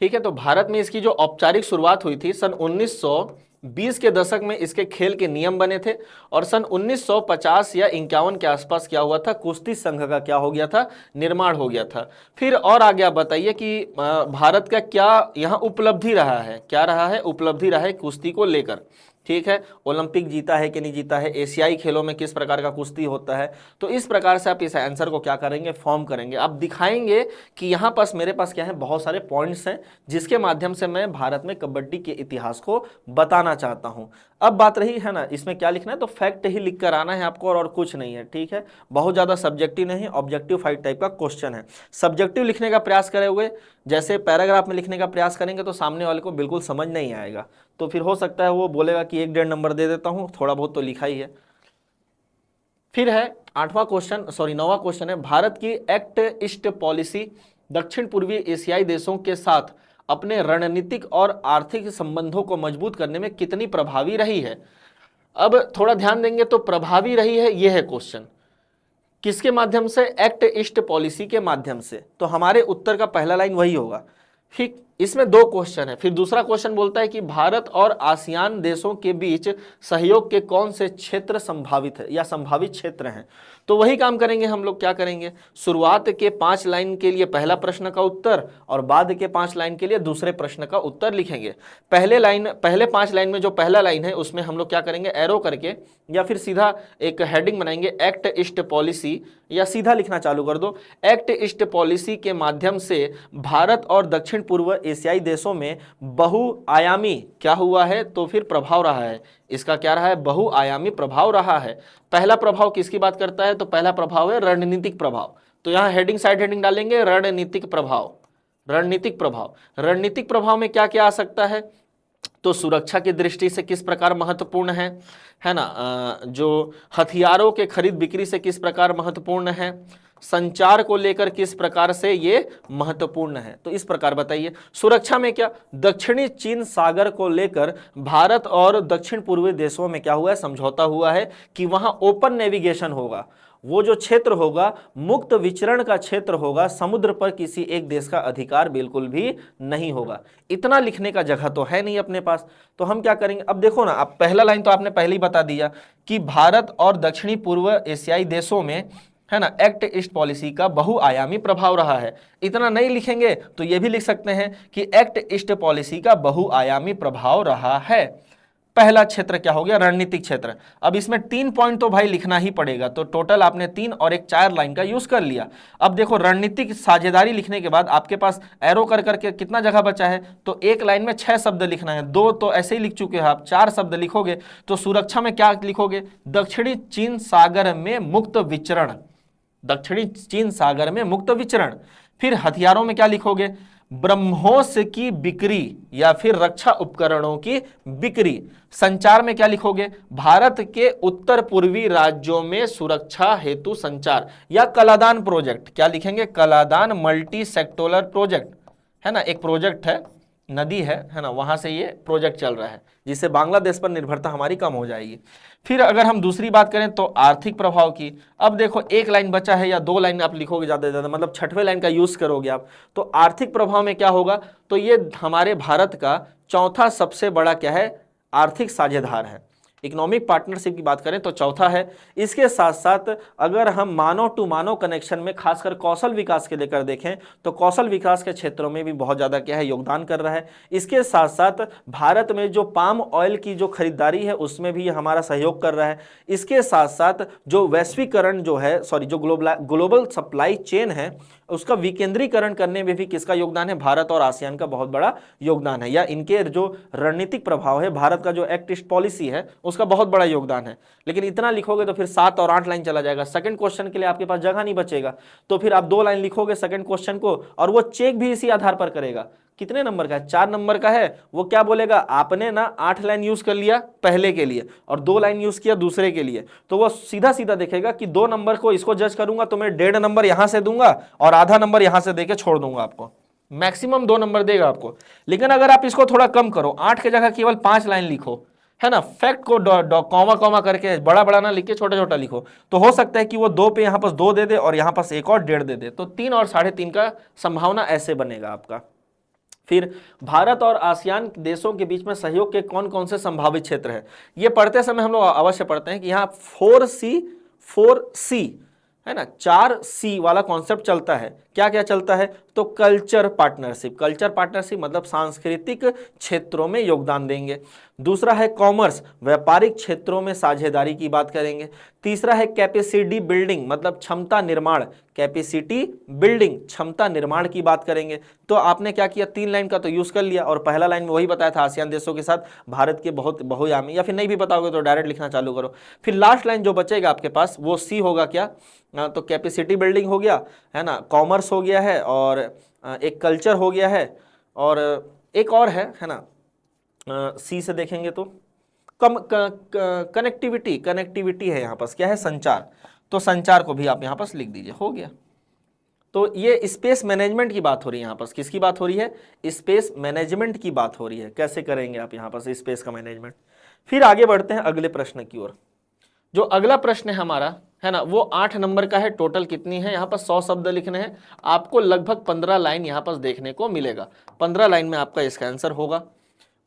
ठीक है, तो भारत में इसकी जो औपचारिक शुरुआत हुई थी सन 1920 के दशक में इसके खेल के नियम बने थे, और सन 1950 या 51 के आसपास क्या हुआ था, कुश्ती संघ का क्या हो गया था, निर्माण हो गया था। फिर और आगे आप बताइए कि भारत का क्या यहाँ उपलब्धि रहा है, क्या रहा है, उपलब्धि रहा है कुश्ती को लेकर। ठीक है, ओलंपिक जीता है कि नहीं जीता है, एशियाई खेलों में किस प्रकार का कुश्ती होता है। तो इस प्रकार से आप इस आंसर को क्या करेंगे, फॉर्म करेंगे। आप दिखाएंगे कि यहाँ पास मेरे पास क्या है, बहुत सारे पॉइंट्स हैं जिसके माध्यम से मैं भारत में कबड्डी के इतिहास को बताना चाहता हूँ। अब बात रही है ना, इसमें क्या लिखना है, तो फैक्ट ही लिख कर आना है आपको और कुछ नहीं है। ठीक है, बहुत ज़्यादा सब्जेक्टिव नहीं, ऑब्जेक्टिव 5 टाइप का क्वेश्चन है। सब्जेक्टिव लिखने का प्रयास करे हुए जैसे पैराग्राफ में लिखने का प्रयास करेंगे तो सामने वाले को बिल्कुल समझ नहीं आएगा, तो फिर हो सकता है वो बोलेगा कि 1-1.5 नंबर दे देता हूँ, थोड़ा बहुत तो लिखा ही है। फिर है 9वां क्वेश्चन है, भारत की एक्ट ईस्ट पॉलिसी दक्षिण पूर्वी एशियाई देशों के साथ अपने रणनीतिक और आर्थिक संबंधों को मजबूत करने में कितनी प्रभावी रही है। अब थोड़ा ध्यान देंगे तो प्रभावी रही है, यह है क्वेश्चन, किसके माध्यम से, एक्ट ईस्ट पॉलिसी के माध्यम से। तो हमारे उत्तर का पहला लाइन वही होगा। ठीक, इसमें 2 क्वेश्चन है। फिर दूसरा क्वेश्चन बोलता है कि भारत और आसियान देशों के बीच सहयोग के कौन से क्षेत्र संभावित है या संभावित क्षेत्र हैं। तो वही काम करेंगे हम लोग, क्या करेंगे, शुरुआत के 5 लाइन के लिए पहला प्रश्न का उत्तर और बाद के 5 लाइन के लिए दूसरे प्रश्न का उत्तर लिखेंगे। पहले 5 लाइन में जो पहला लाइन है उसमें हम लोग क्या करेंगे, एरो करके या फिर सीधा एक हेडिंग बनाएंगे, एक्ट ईस्ट पॉलिसी, या सीधा लिखना चालू कर दो, एक्ट ईस्ट पॉलिसी के माध्यम से भारत और दक्षिण पूर्व एशियाई देशों में बहुआयामी क्या हुआ है, तो फिर प्रभाव रहा है। इसका क्या रहा है, बहुआयामी प्रभाव रहा है। पहला प्रभाव किसकी बात करता है, तो पहला प्रभाव है रणनीतिक प्रभाव। तो यहां हेडिंग साइड हेडिंग डालेंगे रणनीतिक प्रभाव। रणनीतिक प्रभाव, रणनीतिक प्रभाव में क्या क्या आ सकता है, तो सुरक्षा की दृष्टि से किस प्रकार महत्वपूर्ण है ना, जो हथियारों के खरीद बिक्री से किस प्रकार महत्वपूर्ण है, संचार को लेकर किस प्रकार से ये महत्वपूर्ण है। तो इस प्रकार बताइए। सुरक्षा में क्या, दक्षिणी चीन सागर को लेकर भारत और दक्षिण पूर्वी देशों में क्या हुआ है, समझौता हुआ है कि वहां ओपन नेविगेशन होगा। वो जो क्षेत्र होगा मुक्त विचरण का क्षेत्र होगा, समुद्र पर किसी एक देश का अधिकार बिल्कुल भी नहीं होगा। इतना लिखने का जगह तो है नहीं अपने पास, तो हम क्या करेंगे, अब देखो ना, अब पहला लाइन तो आपने पहले ही बता दिया कि भारत और दक्षिणी पूर्व एशियाई देशों में, है ना, एक्ट ईस्ट पॉलिसी का बहुआयामी प्रभाव रहा है। इतना नहीं लिखेंगे तो यह भी लिख सकते हैं कि एक्ट ईस्ट पॉलिसी का बहुआयामी प्रभाव रहा है। पहला क्षेत्र क्या हो गया, रणनीतिक क्षेत्र। अब इसमें 3 पॉइंट तो भाई लिखना ही पड़ेगा, तो टोटल आपने 3 और एक 4 लाइन का यूज कर लिया। अब देखो, रणनीतिक साझेदारी लिखने के बाद आपके पास एरो कर करके कितना जगह बचा है, तो एक लाइन में 6 शब्द लिखना है। 2 तो ऐसे ही लिख चुके हैं आप, 4 शब्द लिखोगे तो सुरक्षा में क्या लिखोगे, दक्षिणी चीन सागर में मुक्त विचरण, दक्षिणी चीन सागर में मुक्त विचरण। फिर हथियारों में क्या लिखोगे, ब्रह्मोस की बिक्री या फिर रक्षा उपकरणों की बिक्री। संचार में क्या लिखोगे, भारत के उत्तर पूर्वी राज्यों में सुरक्षा हेतु संचार या कलादान प्रोजेक्ट, क्या लिखेंगे, कलादान मल्टी सेक्टोरल प्रोजेक्ट, है ना, एक प्रोजेक्ट है, नदी है ना, वहां से ये प्रोजेक्ट चल रहा है जिससे बांग्लादेश पर निर्भरता हमारी कम हो जाएगी। फिर अगर हम दूसरी बात करें तो आर्थिक प्रभाव की, अब देखो एक लाइन बचा है या 2 लाइन आप लिखोगे ज्यादा से ज्यादा, मतलब 6वें लाइन का यूज करोगे आप, तो आर्थिक प्रभाव में क्या होगा, तो ये हमारे भारत का चौथा सबसे बड़ा क्या है, आर्थिक साझेदार है। इकोनॉमिक पार्टनरशिप की बात करें तो चौथा है। इसके साथ साथ अगर हम मानव टू मानव कनेक्शन में खासकर कौशल विकास के लेकर देखें तो कौशल विकास के क्षेत्रों में भी बहुत ज़्यादा क्या है, योगदान कर रहा है। इसके साथ साथ भारत में जो पाम ऑयल की जो खरीदारी है उसमें भी हमारा सहयोग कर रहा है। इसके साथ साथ जो वैश्वीकरण जो है, जो ग्लोबल सप्लाई चेन है उसका विकेंद्रीकरण करने में भी किसका योगदान है, भारत और आसियान का बहुत बड़ा योगदान है। या इनके जो रणनीतिक प्रभाव है, भारत का जो एक्ट ईस्ट पॉलिसी है उसका बहुत बड़ा योगदान है। लेकिन इतना लिखोगे तो फिर 7 और 8 लाइन चला जाएगा, सेकंड क्वेश्चन के लिए आपके पास जगह नहीं बचेगा। तो फिर आप 2 लाइन लिखोगे सेकंड क्वेश्चन को और वो चेक भी इसी आधार पर करेगा। कितने नंबर का है, 4 नंबर का है। वो क्या बोलेगा, आपने ना 8 लाइन यूज कर लिया पहले के लिए और 2 लाइन यूज किया दूसरे के लिए, तो वो सीधा सीधा देखेगा कि 2 नंबर को इसको जज करूंगा तो मैं 1.5 नंबर यहां से दूंगा और आधा नंबर यहां से देके छोड़ दूंगा आपको, मैक्सिमम 2 नंबर देगा आपको। लेकिन अगर आप इसको थोड़ा कम करो, 8 की जगह केवल 5 लाइन लिखो, है ना, फैक्ट को कॉमा कॉमा करके बड़ा बड़ा ना लिख के छोटा छोटा लिखो, तो हो सकता है कि वो 2 पे यहां पास 2 दे दे और यहां पास एक और 1.5 दे दे, तो 3 और 3.5 का संभावना ऐसे बनेगा आपका। फिर भारत और आसियान देशों के बीच में सहयोग के कौन कौन से संभावित क्षेत्र है। ये पढ़ते समय हम लोग अवश्य पढ़ते हैं कि यहाँ 4C है ना, 4C वाला कॉन्सेप्ट चलता है। क्या क्या चलता है, तो कल्चर पार्टनरशिप मतलब सांस्कृतिक क्षेत्रों में योगदान देंगे। दूसरा है कॉमर्स, व्यापारिक क्षेत्रों में साझेदारी की बात करेंगे। तीसरा है कैपेसिटी बिल्डिंग मतलब क्षमता निर्माण, क्षमता निर्माण की बात करेंगे। तो आपने क्या किया, 3 लाइन का तो यूज कर लिया और पहला लाइन में वही बताया था, आसियान देशों के साथ भारत के बहुत बहुआयामी, या फिर नहीं भी बताओगे तो डायरेक्ट लिखना चालू करो। फिर लास्ट लाइन जो बचेगा आपके पास वो सी होगा क्या, तो कैपेसिटी बिल्डिंग हो गया है ना, कॉमर्स हो गया है, और एक कल्चर हो गया है, और एक और है ना, सी से देखेंगे तो कनेक्टिविटी है यहाँ पास, क्या है, संचार। तो संचार को भी आप यहाँ पास लिख दीजिए, हो गया। तो ये स्पेस मैनेजमेंट की बात हो रही है यहाँ पास, किसकी बात हो रही है, स्पेस मैनेजमेंट की बात हो रही है। कैसे करेंगे आप यहाँ पास स्पेस का मैनेजमेंट। फिर आगे बढ़ते हैं अगले प्रश्न की ओर। जो अगला प्रश्न है हमारा है ना, वो 8 नंबर का है। टोटल कितनी है यहाँ पर 100 शब्द लिखने हैं आपको, लगभग 15 लाइन यहाँ पर देखने को मिलेगा। 15 लाइन में आपका इसका आंसर होगा।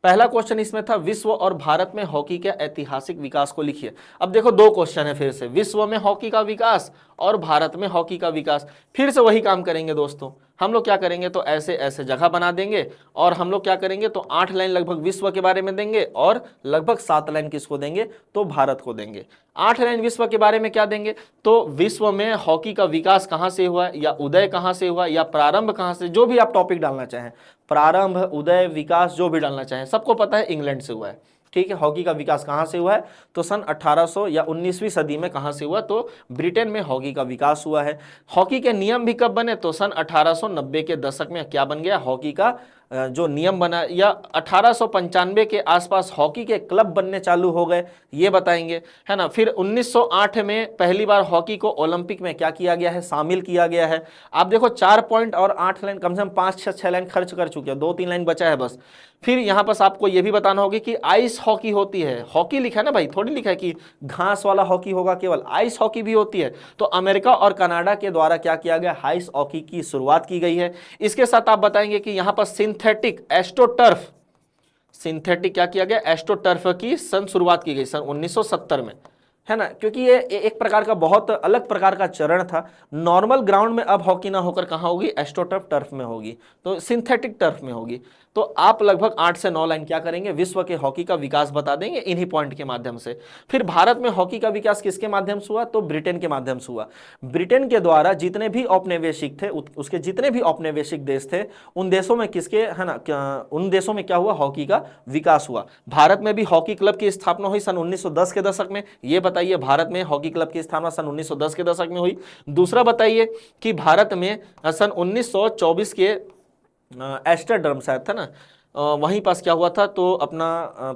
पहला क्वेश्चन इसमें था विश्व और भारत में हॉकी के ऐतिहासिक विकास को लिखिए। अब देखो 2 क्वेश्चन है फिर से, विश्व में हॉकी का विकास और भारत में हॉकी का विकास। फिर से वही काम करेंगे दोस्तों, हम लोग क्या करेंगे तो ऐसे ऐसे जगह बना देंगे और हम लोग क्या करेंगे तो 8 लाइन लगभग विश्व के बारे में देंगे और लगभग 7 लाइन किसको देंगे तो भारत को देंगे। 8 लाइन विश्व के बारे में क्या देंगे तो विश्व में हॉकी का विकास कहां से हुआ या उदय कहां से हुआ या प्रारंभ कहां से, जो भी आप टॉपिक डालना चाहें, प्रारंभ, उदय, विकास, जो भी डालना चाहें। सबको पता है इंग्लैंड से हुआ है, ठीक है। हॉकी का विकास कहां से हुआ है तो सन 1800 या 19वीं सदी में कहां से हुआ तो ब्रिटेन में हॉकी का विकास हुआ है। हॉकी के नियम भी कब बने तो सन 1890 के दशक में क्या बन गया, हॉकी का जो नियम बना, या 1895 के आसपास हॉकी के क्लब बनने चालू हो गए, ये बताएंगे, है ना। फिर 1908 में पहली बार हॉकी को ओलंपिक में क्या किया गया है, शामिल किया गया है। आप देखो 4 पॉइंट और 8 लाइन, कम से कम 5-6 लाइन खर्च कर चुके हैं, 2-3 लाइन बचा है बस। फिर यहां पर आपको यह भी बताना होगा कि आइस हॉकी होती है, हॉकी लिखा है ना भाई, थोड़ी लिखा है कि घास वाला हॉकी होगा, केवल आइस हॉकी भी होती है। तो अमेरिका और कनाडा के द्वारा क्या किया गया, आइस हॉकी की शुरुआत की गई है। इसके साथ आप बताएंगे कि यहां पर सिंथेटिक एस्ट्रोटर्फ, सिंथेटिक क्या किया गया, एस्ट्रोटर्फ की शुरुआत की गई सन 1970 में, है ना। क्योंकि ये एक प्रकार का बहुत अलग प्रकार का चरण था। नॉर्मल ग्राउंड में अब हॉकी ना होकर कहां होगी, एस्ट्रोटर्फ टर्फ में होगी, तो सिंथेटिक टर्फ में होगी। तो आप लगभग 8 से 9 लाइन क्या करेंगे, विश्व के हॉकी का विकास बता देंगे इन्हीं पॉइंट के माध्यम से। फिर भारत में हॉकी का विकास किसके माध्यम से हुआ तो ब्रिटेन के माध्यम से हुआ। ब्रिटेन के द्वारा जितने भी औपनिवेशिक थे, उसके जितने भी औपनिवेशिक देश थे, उन देशों में किसके, है ना, उन देशों में क्या हुआ, हॉकी का विकास हुआ। भारत में भी हॉकी क्लब की स्थापना हुई सन 1910 के दशक में। ये बताइए भारत में हॉकी क्लब की स्थापना सन 1910 के दशक में हुई। दूसरा बताइए कि भारत में सन 1924 के एम्स्टर्डम शायद था ना, वहीं पास क्या हुआ था तो अपना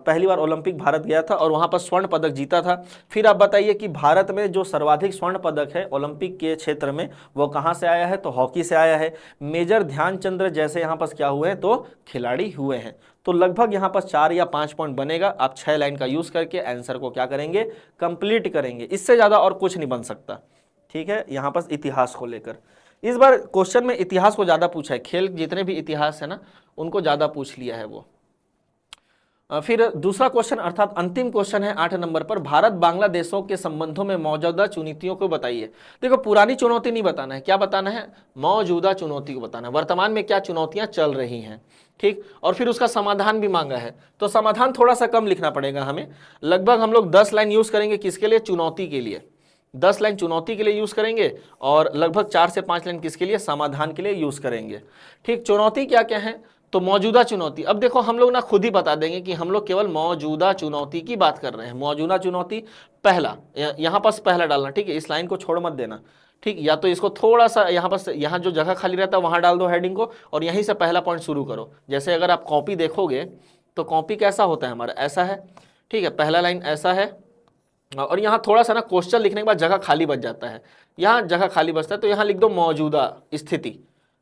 पहली बार ओलंपिक भारत गया था और वहां पर स्वर्ण पदक जीता था। फिर आप बताइए कि भारत में जो सर्वाधिक स्वर्ण पदक है ओलंपिक के क्षेत्र में वो कहां से आया है तो हॉकी से आया है। मेजर ध्यानचंद्र जैसे यहां पास क्या हुए हैं तो खिलाड़ी हुए हैं। तो लगभग यहां पास 4 या 5 पॉइंट बनेगा। आप 6 लाइन का यूज करके आंसर को क्या करेंगे, कंप्लीट करेंगे। इससे ज्यादा और कुछ नहीं बन सकता, ठीक है। यहां पास इतिहास को लेकर इस बार क्वेश्चन में इतिहास को ज्यादा पूछा है, खेल जितने भी इतिहास है ना उनको ज्यादा पूछ लिया है वो। फिर दूसरा क्वेश्चन अर्थात अंतिम क्वेश्चन है 8 नंबर पर, भारत बांग्लादेशों के संबंधों में मौजूदा चुनौतियों को बताइए। देखो पुरानी चुनौती नहीं बताना है, क्या बताना है, मौजूदा चुनौती को बताना है, वर्तमान में क्या चुनौतियां चल रही हैं, ठीक। और फिर उसका समाधान भी मांगा है, तो समाधान थोड़ा सा कम लिखना पड़ेगा हमें। लगभग हम लोग 10 लाइन यूज करेंगे किसके लिए, चुनौती के लिए। 10 लाइन चुनौती के लिए यूज करेंगे और लगभग 4 से 5 लाइन किसके लिए, समाधान के लिए यूज करेंगे, ठीक। चुनौती क्या क्या है तो मौजूदा चुनौती। अब देखो हम लोग ना खुद ही बता देंगे कि हम लोग केवल मौजूदा चुनौती की बात कर रहे हैं। मौजूदा चुनौती पहला, यहां पास पहला डालना, ठीक है, इस लाइन को छोड़ मत देना, ठीक। या तो इसको थोड़ा सा यहाँ पर, यहाँ जो जगह खाली रहता है वहां डाल दो हेडिंग को और यहीं से पहला पॉइंट शुरू करो। जैसे अगर आप कॉपी देखोगे तो कॉपी कैसा होता है हमारा, ऐसा है, ठीक है, पहला लाइन ऐसा है और यहाँ थोड़ा सा ना क्वेश्चन लिखने के बाद जगह खाली बच जाता है, यहाँ जगह खाली बचता है तो यहाँ लिख दो मौजूदा स्थिति,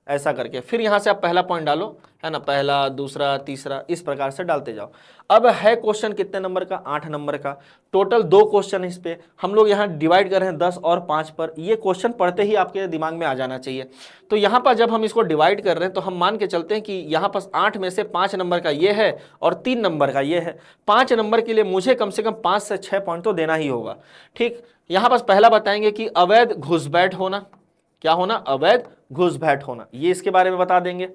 ऐसा करके फिर यहाँ से आप पहला पॉइंट डालो, है ना, पहला, दूसरा, तीसरा, इस प्रकार से डालते जाओ। अब है क्वेश्चन कितने नंबर का, 8 नंबर का। टोटल 2 क्वेश्चन इस पे हम लोग यहाँ डिवाइड कर रहे हैं 10 और 5 पर। ये क्वेश्चन पढ़ते ही आपके दिमाग में आ जाना चाहिए। तो यहाँ पर जब हम इसको डिवाइड कर रहे हैं तो हम मान के चलते हैं कि यहाँ पर 8 में से 5 नंबर का ये है और 3 नंबर का ये है। 5 नंबर के लिए मुझे कम से कम 5 से 6 पॉइंट तो देना ही होगा। ठीक, यहाँ पर पहला बताएंगे कि अवैध घुसपैठ होना, क्या होना, अवैध घुसपैठ होना, ये इसके बारे में बता देंगे।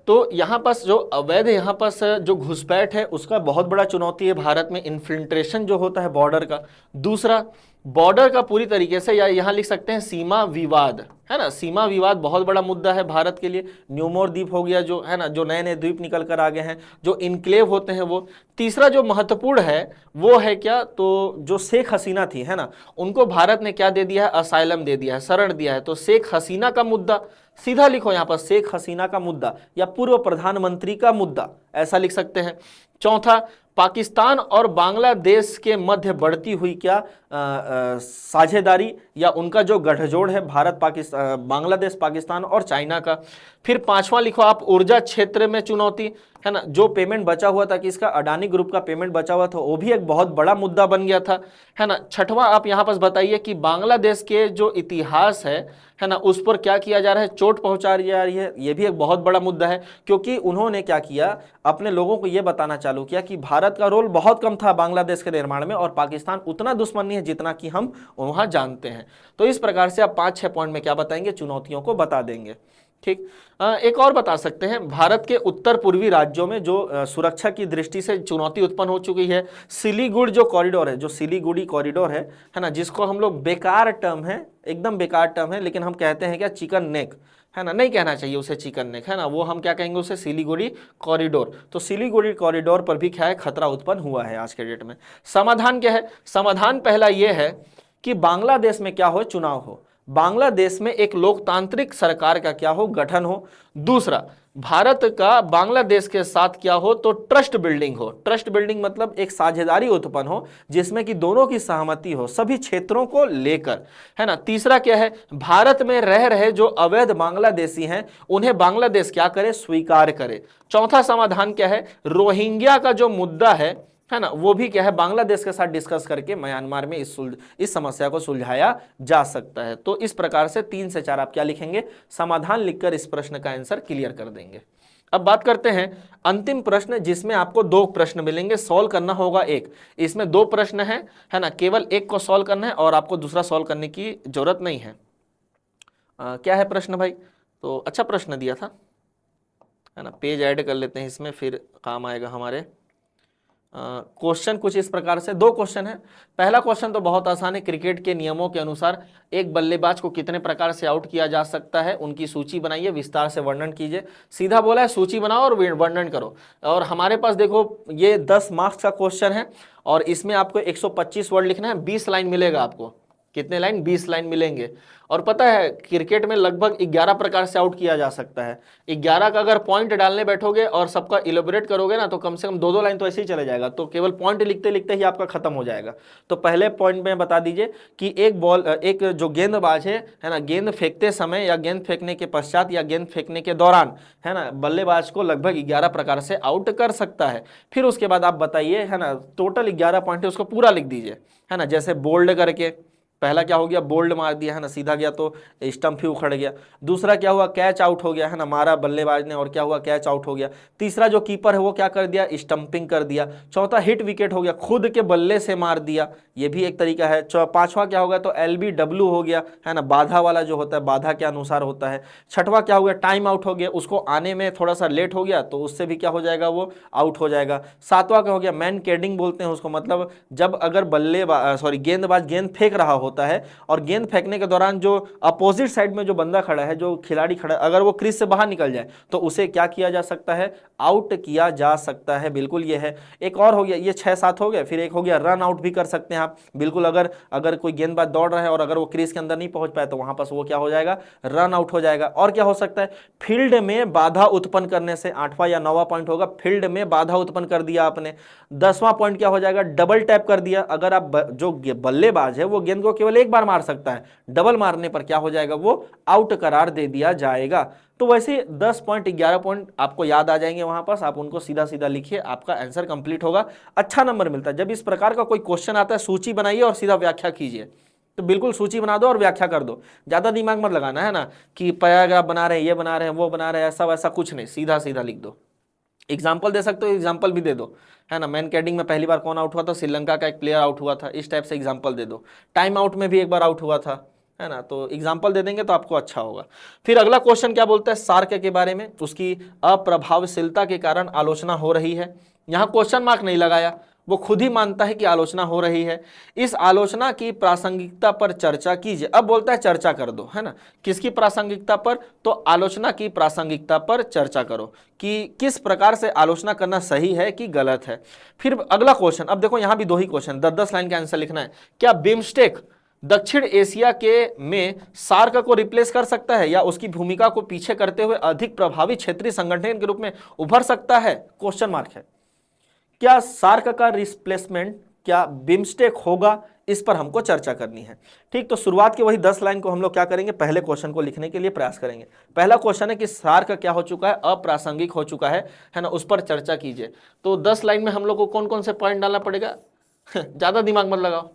तो यहाँ पास जो अवैध, यहाँ पास जो घुसपैठ है उसका बहुत बड़ा चुनौती है भारत में, इन्फिल्ट्रेशन जो होता है बॉर्डर का। दूसरा, बॉर्डर का पूरी तरीके से, या यहाँ लिख सकते हैं सीमा विवाद, है ना, सीमा विवाद बहुत बड़ा मुद्दा है भारत के लिए। न्यूमोर द्वीप हो गया, जो है ना, जो नए नए द्वीप निकल कर आ गए हैं, जो इनक्लेव होते हैं वो। तीसरा जो महत्वपूर्ण है वो है क्या, तो जो शेख हसीना थी, है ना, उनको भारत ने क्या दे दिया है, असाइलम दे दिया है, शरण दिया है। तो शेख हसीना का मुद्दा, सीधा लिखो यहाँ पर शेख हसीना का मुद्दा या पूर्व प्रधानमंत्री का मुद्दा, ऐसा लिख सकते हैं। चौथा, पाकिस्तान और बांग्लादेश के मध्य बढ़ती हुई क्या साझेदारी या उनका जो गठजोड़ है भारत पाकिस्तान, बांग्लादेश, पाकिस्तान और चाइना का। फिर 5वां लिखो आप, ऊर्जा क्षेत्र में चुनौती, है ना, जो पेमेंट बचा हुआ था कि इसका अडानी ग्रुप का पेमेंट बचा हुआ था, वो भी एक बहुत बड़ा मुद्दा बन गया था, है ना। 6वां आप यहाँ पर बताइए कि बांग्लादेश के जो इतिहास है ना, उस पर क्या किया जा रहा है, चोट पहुंचा जा रही है, ये भी एक बहुत बड़ा मुद्दा है, क्योंकि उन्होंने क्या किया, अपने लोगों को ये बताना चालू किया कि भारत का रोल बहुत कम था बांग्लादेश के निर्माण में और पाकिस्तान उतना दुश्मन नहीं है जितना कि हम वहां जानते हैं। तो इस प्रकार से आप 5-6 पॉइंट में क्या बताएंगे, चुनौतियों को बता देंगे। ठीक, एक और बता सकते हैं, भारत के उत्तर पूर्वी राज्यों में जो सुरक्षा की दृष्टि से चुनौती उत्पन्न हो चुकी है, सिलीगुड़ी जो कॉरिडोर है, जो सिलीगुड़ी कॉरिडोर है ना, जिसको हम लोग, बेकार टर्म है, एकदम बेकार टर्म है, लेकिन हम कहते हैं क्या, चिकन नेक, है ना, नहीं कहना चाहिए उसे चिकन नेक, है ना, वो हम क्या कहेंगे उसे, सिलीगुड़ी कॉरिडोर। तो सिलीगुड़ी कॉरिडोर पर भी क्या है, खतरा उत्पन्न हुआ है आज के डेट में। समाधान क्या है, समाधान पहला ये है कि बांग्लादेश में क्या हो, चुनाव हो, बांग्लादेश में एक लोकतांत्रिक सरकार का क्या हो, गठन हो। दूसरा, भारत का बांग्लादेश के साथ क्या हो, तो ट्रस्ट बिल्डिंग हो। ट्रस्ट बिल्डिंग मतलब एक साझेदारी उत्पन्न हो जिसमें कि दोनों की सहमति हो सभी क्षेत्रों को लेकर, है ना। तीसरा क्या है, भारत में रह रहे जो अवैध बांग्लादेशी हैं उन्हें बांग्लादेश क्या करे, स्वीकार करे। चौथा समाधान क्या है, रोहिंग्या का जो मुद्दा है ना, वो भी क्या है, बांग्लादेश के साथ डिस्कस करके म्यांमार में इस समस्या को सुलझाया जा सकता है। तो इस प्रकार से 3 से 4 आप क्या लिखेंगे, समाधान लिखकर इस प्रश्न का आंसर क्लियर कर देंगे। अब बात करते हैं अंतिम प्रश्न, जिसमें आपको 2 प्रश्न मिलेंगे, सॉल्व करना होगा एक। इसमें 2 प्रश्न है ना, केवल एक को सॉल्व करना है और आपको दूसरा सॉल्व करने की जरूरत नहीं है। क्या है प्रश्न भाई, तो अच्छा प्रश्न दिया था, है ना, पेज ऐड कर लेते हैं इसमें, फिर काम आएगा हमारे। क्वेश्चन कुछ इस प्रकार से, 2 क्वेश्चन है। पहला क्वेश्चन तो बहुत आसान है, क्रिकेट के नियमों के अनुसार एक बल्लेबाज को कितने प्रकार से आउट किया जा सकता है, उनकी सूची बनाइए, विस्तार से वर्णन कीजिए। सीधा बोला है, सूची बनाओ और वर्णन करो। और हमारे पास देखो ये 10 मार्क्स का क्वेश्चन है और इसमें आपको 125 वर्ड लिखना है, 20 लाइन मिलेगा आपको। कितने लाइन, 20 लाइन मिलेंगे। और पता है क्रिकेट में लगभग 11 प्रकार से आउट किया जा सकता है। 11 का अगर पॉइंट डालने बैठोगे और सबका इलेबोरेट करोगे ना, तो कम से कम 2-2 लाइन तो ऐसे ही चले जाएगा, तो केवल पॉइंट लिखते लिखते ही आपका खत्म हो जाएगा। तो पहले पॉइंट में बता दीजिए कि एक जो गेंदबाज है ना, गेंद फेंकते समय या गेंद फेंकने के पश्चात या गेंद फेंकने के दौरान, है ना, बल्लेबाज को लगभग 11 प्रकार से आउट कर सकता है। फिर उसके बाद आप बताइए, है ना, टोटल 11 पॉइंट है उसको पूरा लिख दीजिए, है ना। जैसे बोल्ड करके, पहला क्या हो गया, बोल्ड मार दिया, है ना, सीधा गया तो स्टंप ही उखड़ गया। दूसरा क्या हुआ, कैच आउट हो गया, है ना, मारा बल्लेबाज ने और क्या हुआ, कैच आउट हो गया। तीसरा जो कीपर है वो क्या कर दिया, स्टंपिंग कर दिया। चौथा हिट विकेट हो गया, खुद के बल्ले से मार दिया, ये भी एक तरीका है। 5वां क्या होगा, तो LBW हो गया, है ना, बाधा वाला जो होता है, बाधा के अनुसार होता है। 6वां क्या हो गया, टाइम आउट हो गया, उसको आने में थोड़ा सा लेट हो गया तो उससे भी क्या हो जाएगा, वो आउट हो जाएगा। 7वां क्या हो गया, मैन केडिंग बोलते हैं उसको, मतलब जब अगर गेंदबाज गेंद फेंक रहा होता है और गेंद फेंकने के दौरान जो अपोजिट साइड में जो बंदा खड़ा है, जो खिलाड़ी खड़ा है, अगर वो क्रीज से बाहर निकल जाए तो उसे क्या किया जा सकता है, आउट किया जा सकता है। बिल्कुल ये है। एक और हो गया, ये 6-7 हो गए। फिर एक हो गया रन आउट भी कर सकते हैं आप, बिल्कुल। अगर कोई गेंदबाज दौड़ रहा है और अगर वो क्रीज के अंदर नहीं पहुंच पाए तो वहां पर वो क्या हो जाएगा, रन आउट हो जाएगा। और क्या हो सकता है, फील्ड में बाधा उत्पन्न करने से, 8वां या 9वां पॉइंट होगा, फील्ड में बाधा उत्पन्न कर दिया आपने। 10वां पॉइंट क्या हो जाएगा, डबल टैप कर दिया। अगर आप जो बल्लेबाज है वो गेंद को केवल एक बार मार सकता है, डबल मारने पर क्या हो जाएगा, वो आउट करार दे दिया जाएगा। तो वैसे 10 पॉइंट 11 पॉइंट आपको याद आ जाएंगे वहां पास, आप उनको सीधा सीधा लिखिए, आपका आंसर कंप्लीट होगा। अच्छा नंबर मिलता है जब इस प्रकार का कोई क्वेश्चन आता है, सूची बनाइए और सीधा व्याख्या कीजिए। तो बिल्कुल सूची बना दो और व्याख्या कर दो, ज्यादा दिमाग मत लगाना है ना कि पैराग्राफ बना रहे हैं, ये बना रहे हैं, वो बना रहे हैं, ऐसा वैसा कुछ नहीं, सीधा सीधा लिख दो। एग्जाम्पल दे सकते हो, एग्जाम्पल भी दे दो, है ना। मैन कैडिंग में पहली बार कौन आउट हुआ था, श्रीलंका का एक प्लेयर आउट हुआ था, इस टाइप से एग्जाम्पल दे दो। टाइम आउट में भी एक बार आउट हुआ था, है ना। तो एग्जाम्पल दे देंगे तो आपको अच्छा होगा। फिर अगला क्वेश्चन क्या बोलता है, सार्क के बारे में, उसकी अप्रभावशीलता के कारण आलोचना हो रही है। यहाँ क्वेश्चन मार्क नहीं लगाया, वो खुद ही मानता है कि आलोचना हो रही है। इस आलोचना की प्रासंगिकता पर चर्चा कीजिए। अब बोलता है चर्चा कर दो, है ना। किसकी प्रासंगिकता पर, तो आलोचना की प्रासंगिकता पर चर्चा करो कि किस प्रकार से आलोचना करना सही है कि गलत है। फिर अगला क्वेश्चन, अब देखो यहां भी 2 ही क्वेश्चन, 10-10 लाइन का आंसर लिखना है। क्या बिम्स्टेक दक्षिण एशिया के में सार्क को रिप्लेस कर सकता है या उसकी भूमिका को पीछे करते हुए अधिक प्रभावी क्षेत्रीय संगठन के रूप में उभर सकता है, क्वेश्चन मार्क है। क्या सार्क का रिप्लेसमेंट क्या बिम्स्टेक होगा, इस पर हमको चर्चा करनी है। ठीक, तो शुरुआत की वही 10 लाइन को हम लोग क्या करेंगे, पहले क्वेश्चन को लिखने के लिए प्रयास करेंगे। पहला क्वेश्चन है कि सार्क क्या हो चुका है, अप्रासंगिक हो चुका है ना, उस पर चर्चा कीजिए। तो 10 लाइन में हम लोग को कौन कौन से पॉइंट डालना पड़ेगा, ज्यादा दिमाग मत लगाओ,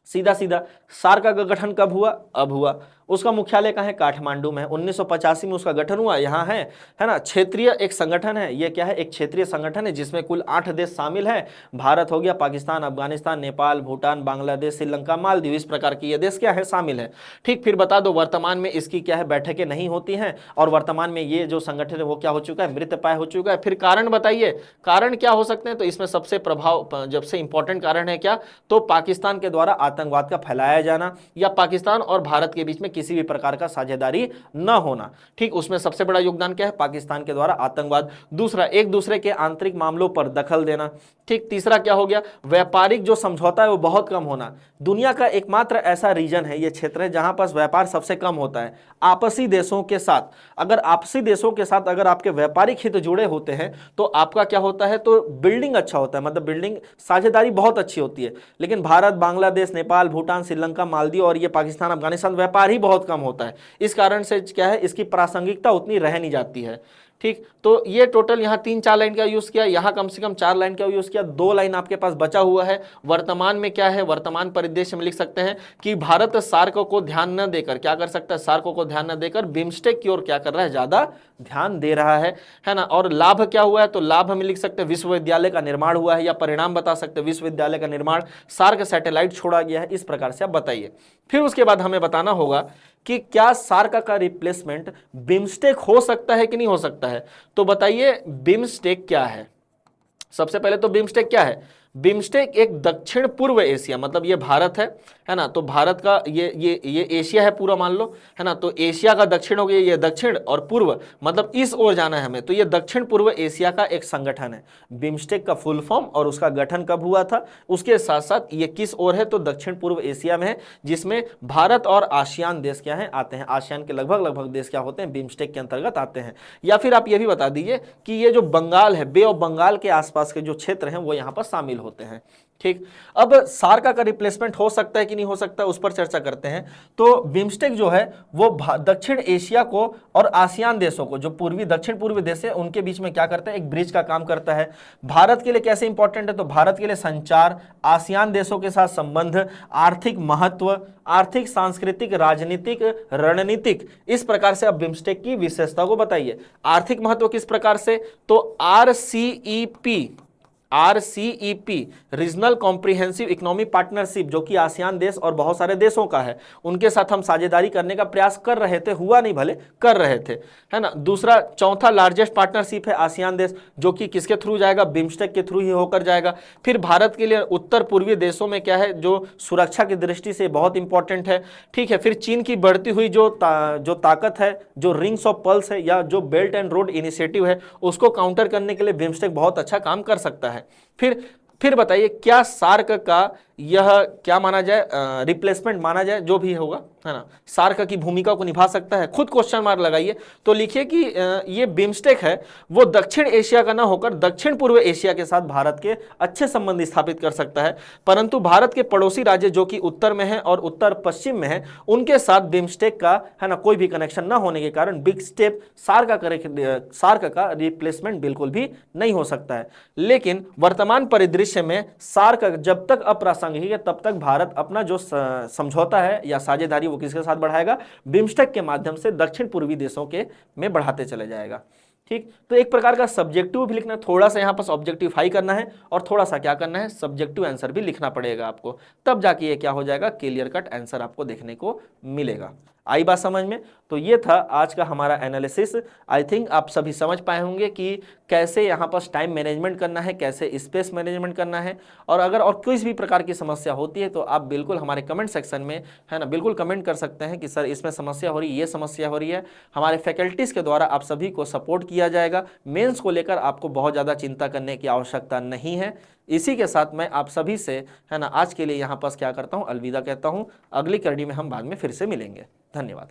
सीधा सीधा। सार्क का गठन कब हुआ, अब हुआ। उसका मुख्यालय कहाँ है, काठमांडू में। 1985 में उसका गठन हुआ, यहाँ है ना। क्षेत्रीय एक संगठन है, ये क्या है, एक क्षेत्रीय संगठन है जिसमें कुल 8 देश शामिल हैं। भारत हो गया, पाकिस्तान, अफगानिस्तान, नेपाल, भूटान, बांग्लादेश, श्रीलंका, मालदीव, इस प्रकार की ये देश क्या है, शामिल है। ठीक, फिर बता दो वर्तमान में इसकी क्या है, बैठकें नहीं होती हैं और वर्तमान में ये जो संगठन है वो क्या हो चुका है, मृतप्राय हो चुका है। फिर कारण बताइए, कारण क्या हो सकते हैं, तो इसमें सबसे प्रभाव जब से इंपॉर्टेंट कारण है क्या, तो पाकिस्तान के द्वारा आतंकवाद का फैलाया जाना या पाकिस्तान और भारत के बीच में किसी भी प्रकार का साझेदारी न होना। ठीक, उसमें सबसे बड़ा योगदान क्या है, पाकिस्तान के द्वारा आतंकवाद। दूसरा, एक दूसरे के आंतरिक मामलों पर दखल देना। ठीक, तीसरा क्या हो गया, व्यापारिक जो समझौता है वो बहुत कम होना। दुनिया का एकमात्र ऐसा रीजन है, ये क्षेत्र है जहां पर व्यापार सबसे कम होता है आपसी देशों के साथ। अगर आपसी देशों के साथ अगर आपके व्यापारिक हित जुड़े होते हैं तो आपका क्या होता है, तो बिल्डिंग अच्छा होता है, मतलब बिल्डिंग साझेदारी बहुत अच्छी होती है। लेकिन भारत, बांग्लादेश, नेपाल, भूटान, श्रीलंका, मालदीव और ये पाकिस्तान, अफगानिस्तान व्यापार ही बहुत कम होता है। इस कारण से क्या है, इसकी प्रासंगिकता उतनी रह नहीं जाती है। ठीक, तो ये टोटल यहाँ 3-4 लाइन का यूज किया, यहाँ कम से कम 4 लाइन का यूज किया, 2 लाइन आपके पास बचा हुआ है। वर्तमान में क्या है, वर्तमान परिदृश्य में लिख सकते हैं कि भारत सार्क को ध्यान न देकर क्या कर सकता है, सार्क को ध्यान न देकर बिम्स्टेक की ओर क्या कर रहा है, ज्यादा ध्यान दे रहा है ना। और लाभ क्या हुआ है, तो लाभ हम लिख सकते हैं विश्वविद्यालय का निर्माण हुआ है, या परिणाम बता सकते हैं विश्वविद्यालय का निर्माण, सार्क सैटेलाइट छोड़ा गया है, इस प्रकार से आप बताइए। फिर उसके बाद हमें बताना होगा कि क्या सार्क का रिप्लेसमेंट बिम्स्टेक हो सकता है कि नहीं हो सकता है। तो बताइए बिम्स्टेक क्या है। सबसे पहले तो बिम्स्टेक क्या है, बिम्स्टेक एक दक्षिण पूर्व एशिया, मतलब ये भारत है ना, तो भारत का ये एशिया है पूरा मान लो, है ना। तो एशिया का दक्षिण हो गया, ये दक्षिण और पूर्व, मतलब इस ओर जाना है हमें, तो ये दक्षिण पूर्व एशिया का एक संगठन है बिम्स्टेक का फुल फॉर्म। और उसका गठन कब हुआ था, उसके साथ साथ ये किस ओर है, तो दक्षिण पूर्व एशिया में है, जिसमें भारत और आसियान देश क्या है, आते हैं। आसियान के लगभग देश क्या होते हैं, बिम्स्टेक के अंतर्गत आते हैं। या फिर आप ये भी बता दीजिए कि ये जो बंगाल है, बे ऑफ बंगाल के आसपास के जो क्षेत्र हैं वो यहाँ पर शामिल होते हैं। ठीक, अब सार्क का रिप्लेसमेंट हो सकता है कि नहीं हो सकता, उस पर चर्चा करते हैं। तो बिम्स्टेक जो है वो दक्षिण एशिया को और आसियान देशों को, जो पूर्वी दक्षिण पूर्वी देश है, उनके बीच में क्या करता है, एक ब्रिज का काम करता है। भारत के लिए कैसे इंपॉर्टेंट है, तो भारत के लिए संचार, आसियान देशों के साथ संबंध, आर्थिक महत्व, आर्थिक, सांस्कृतिक, राजनीतिक, रणनीतिक, इस प्रकार से अब बिम्स्टेक की विशेषता को बताइए। आर्थिक महत्व किस प्रकार से, तो RCEP regional comprehensive economic partnership, जो कि आसियान देश और बहुत सारे देशों का है, उनके साथ हम साझेदारी करने का प्रयास कर रहे थे, हुआ नहीं भले कर रहे थे, है ना। दूसरा, चौथा लार्जेस्ट पार्टनरशिप है आसियान देश, जो कि किसके थ्रू जाएगा, बिम्स्टेक के थ्रू ही होकर जाएगा। फिर भारत के लिए उत्तर पूर्वी देशों में क्या है, जो सुरक्षा की दृष्टि से बहुत इंपॉर्टेंट है। ठीक है, फिर चीन की बढ़ती हुई जो ताकत है, जो रिंग्स ऑफ पल्स है या जो बेल्ट एंड रोड इनिशिएटिव है, उसको काउंटर करने के लिए बिम्स्टेक बहुत अच्छा काम कर सकता है। फिर बताइए क्या सार्क का यह क्या माना जाए, रिप्लेसमेंट माना जाए, जो भी होगा, है ना, सार्क की भूमिका को निभा सकता है। खुद क्वेश्चन मार्क लगाइए तो लिखिए कि ये बिम्स्टेक है वो दक्षिण एशिया का ना होकर दक्षिण पूर्व एशिया के साथ भारत के अच्छे संबंध स्थापित कर सकता है, परंतु भारत के पड़ोसी राज्य जो कि उत्तर में है और उत्तर पश्चिम में है, उनके साथ बिम्स्टेक का, है ना, कोई भी कनेक्शन ना होने के कारण बिम्स्टेक सार्क का रिप्लेसमेंट बिल्कुल भी नहीं हो सकता है। लेकिन वर्तमान परिदृश्य में सार्क जब तक अप्रासंगिक है तब तक भारत अपना जो समझौता है या साझेदारी वो किसके साथ बढ़ाएगा, बिम्स्टेक के माध्यम से दक्षिण पूर्वी देशों के में बढ़ाते चले जाएगा। ठीक, तो एक प्रकार का सब्जेक्टिव भी लिखना, थोड़ा सा यहाँ पर ऑब्जेक्टिफाई करना है और थोड़ा सा क्या करना है, सब्जेक्टिव आंसर भी लिखना पड़ेगा आपको, तब जाके ये क्या हो जाएगा, क्लियर कट आंसर आपको देखने को मिलेगा। आई बात समझ में? तो ये था आज का हमारा एनालिसिस। आई थिंक आप सभी समझ पाए होंगे कि कैसे यहाँ पर टाइम मैनेजमेंट करना है, कैसे स्पेस मैनेजमेंट करना है, और अगर और किसी भी प्रकार की समस्या होती है तो आप बिल्कुल हमारे कमेंट सेक्शन में, है ना, बिल्कुल कमेंट कर सकते हैं कि सर इसमें समस्या हो रही है, ये समस्या हो रही है। हमारे फैकल्टीज़ के द्वारा आप सभी को सपोर्ट किया जाएगा। मेंस को लेकर आपको बहुत ज़्यादा चिंता करने की आवश्यकता नहीं है। इसी के साथ मैं आप सभी से, है ना, आज के लिए यहाँ पर क्या करता हूँ, अलविदा कहता हूँ। अगली कड़ी में हम बाद में फिर से मिलेंगे। धन्यवाद।